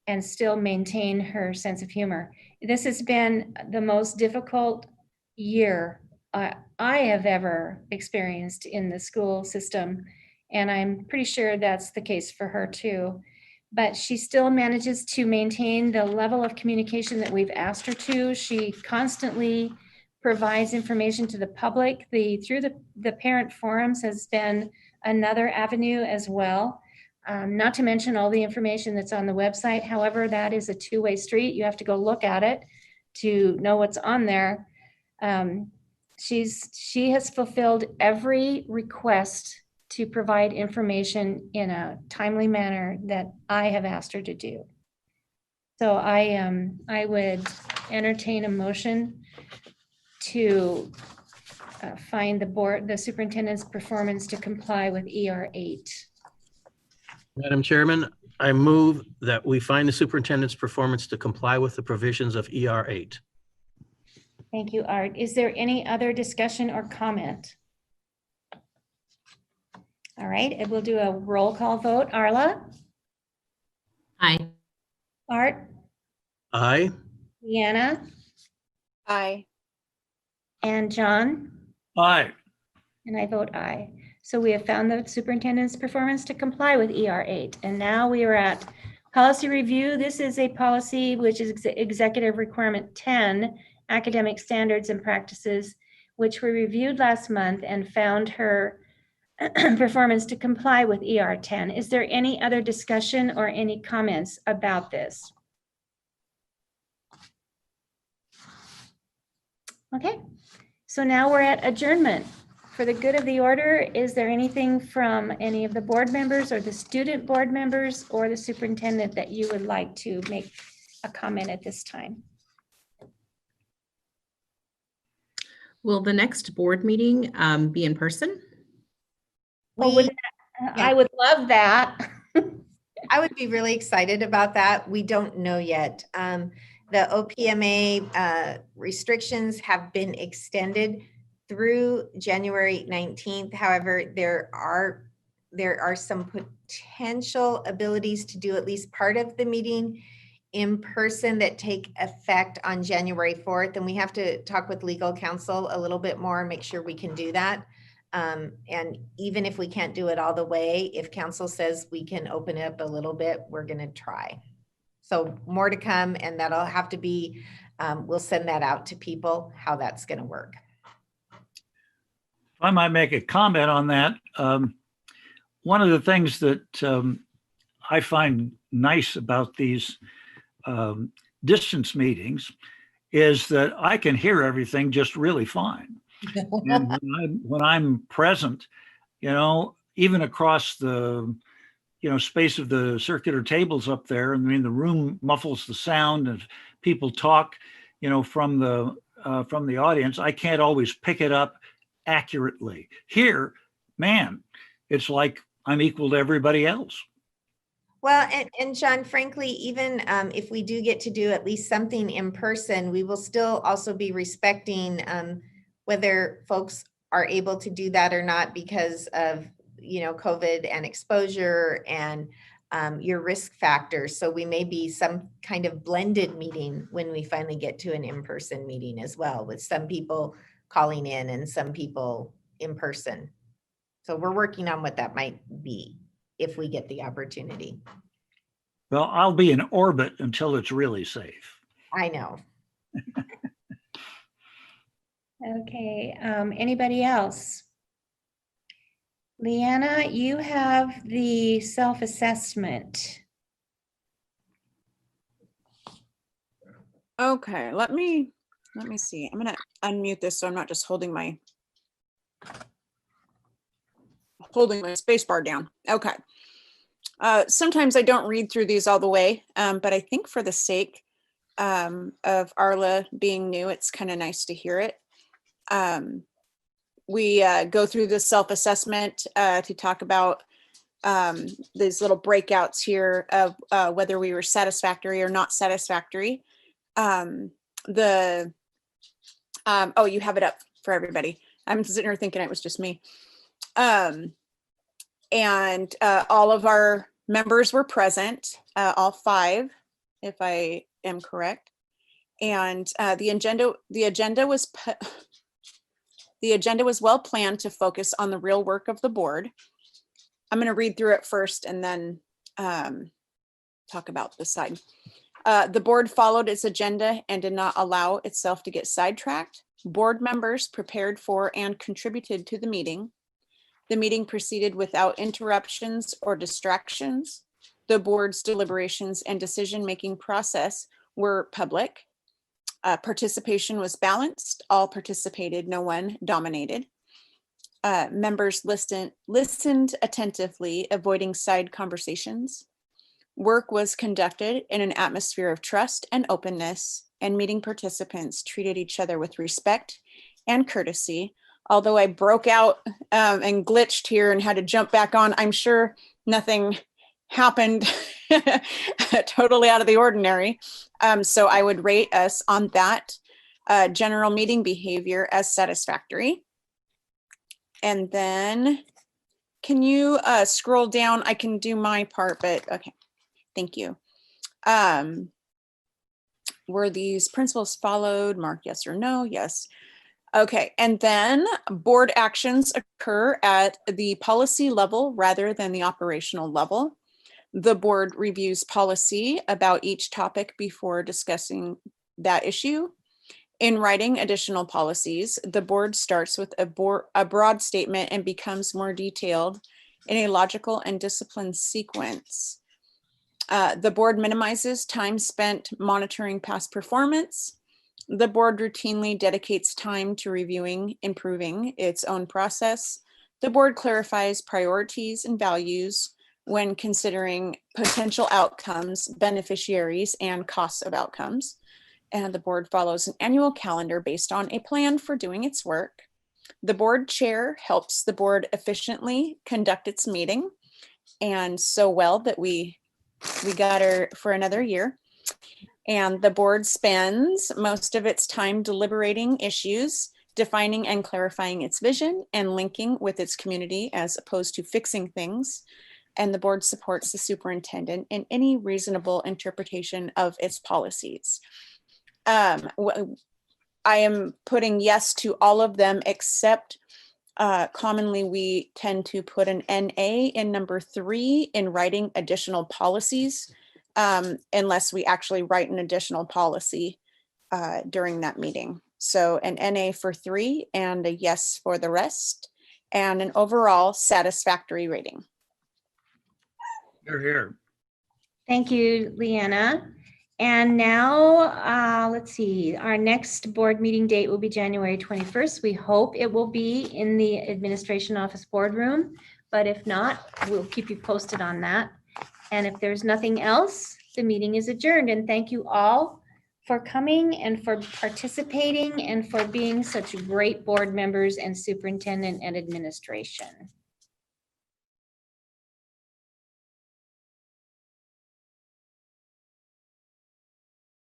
and still maintain her sense of humor. This has been the most difficult year I have ever experienced in the school system. And I'm pretty sure that's the case for her too. But she still manages to maintain the level of communication that we've asked her to. She constantly provides information to the public. Through the parent forums has been another avenue as well. Not to mention all the information that's on the website. However, that is a two-way street. You have to go look at it to know what's on there. She has fulfilled every request to provide information in a timely manner that I have asked her to do. So I would entertain a motion to find the superintendent's performance to comply with ER 8. Madam Chairman, I move that we find the superintendent's performance to comply with the provisions of ER 8. Thank you, Art. Is there any other discussion or comment? All right, and we'll do a roll call vote. Arla? Aye. Art? Aye. Leanna? Aye. And John? Aye. And I vote aye. So we have found the superintendent's performance to comply with ER 8. And now we are at Policy review, this is a policy which is Executive Requirement 10, Academic Standards and Practices, which we reviewed last month and found her performance to comply with ER 10. Is there any other discussion or any comments about this? Okay, so now we're at adjournment. For the good of the order, is there anything from any of the board members or the student board members or the superintendent that you would like to make a comment at this time? Will the next board meeting be in person? Oh, wouldn't that- I would love that. I would be really excited about that. We don't know yet. The OPMA restrictions have been extended through January 19th. However, there are some potential abilities to do at least part of the meeting in person that take effect on January 4th. And we have to talk with legal counsel a little bit more, make sure we can do that. And even if we can't do it all the way, if council says we can open it up a little bit, we're going to try. So more to come, and that'll have to be, we'll send that out to people, how that's going to work. If I might make a comment on that, one of the things that I find nice about these distance meetings is that I can hear everything just really fine. And when I'm present, you know, even across the, you know, space of the circular tables up there, I mean, the room muffles the sound and people talk, you know, from the audience. I can't always pick it up accurately. Here, man, it's like I'm equal to everybody else. Well, and John, frankly, even if we do get to do at least something in person, we will still also be respecting whether folks are able to do that or not because of, you know, COVID and exposure and your risk factors. So we may be some kind of blended meeting when we finally get to an in-person meeting as well, with some people calling in and some people in person. So we're working on what that might be if we get the opportunity. Well, I'll be in orbit until it's really safe. I know. Okay, anybody else? Leanna, you have the self-assessment. Okay, let me see. I'm gonna unmute this so I'm not just holding my space bar down. Okay. Sometimes I don't read through these all the way, but I think for the sake of Arla being new, it's kind of nice to hear it. We go through the self-assessment to talk about these little breakouts here of whether we were satisfactory or not satisfactory. Oh, you have it up for everybody. I'm sitting here thinking it was just me. And all of our members were present, all 5, if I am correct. And the agenda was well planned to focus on the real work of the board. I'm going to read through it first and then talk about the side. The board followed its agenda and did not allow itself to get sidetracked. Board members prepared for and contributed to the meeting. The meeting proceeded without interruptions or distractions. The board's deliberations and decision-making process were public. Participation was balanced. All participated, no one dominated. Members listened attentively, avoiding side conversations. Work was conducted in an atmosphere of trust and openness, and meeting participants treated each other with respect and courtesy. Although I broke out and glitched here and had to jump back on, I'm sure nothing happened totally out of the ordinary. So I would rate us on that general meeting behavior as satisfactory. And then can you scroll down? I can do my part, but okay, thank you. Were these principles followed? Mark yes or no? Yes. Okay, and then board actions occur at the policy level rather than the operational level. The board reviews policy about each topic before discussing that issue. In writing additional policies, the board starts with a broad statement and becomes more detailed in a logical and disciplined sequence. The board minimizes time spent monitoring past performance. The board routinely dedicates time to reviewing, improving its own process. The board clarifies priorities and values when considering potential outcomes, beneficiaries, and costs of outcomes. And the board follows an annual calendar based on a plan for doing its work. The board chair helps the board efficiently conduct its meeting, and so well that we got her for another year. And the board spends most of its time deliberating issues, defining and clarifying its vision, and linking with its community as opposed to fixing things. And the board supports the superintendent in any reasonable interpretation of its policies. I am putting yes to all of them, except commonly we tend to put an NA in number 3 in writing additional policies, unless we actually write an additional policy during that meeting. So an NA for 3 and a yes for the rest, and an overall satisfactory rating. Here, here. Thank you, Leanna. And now, let's see, our next board meeting date will be January 21st. We hope it will be in the administration office boardroom, but if not, we'll keep you posted on that. And if there's nothing else, the meeting is adjourned. And thank you all for coming and for participating and for being such great board members and superintendent and administration.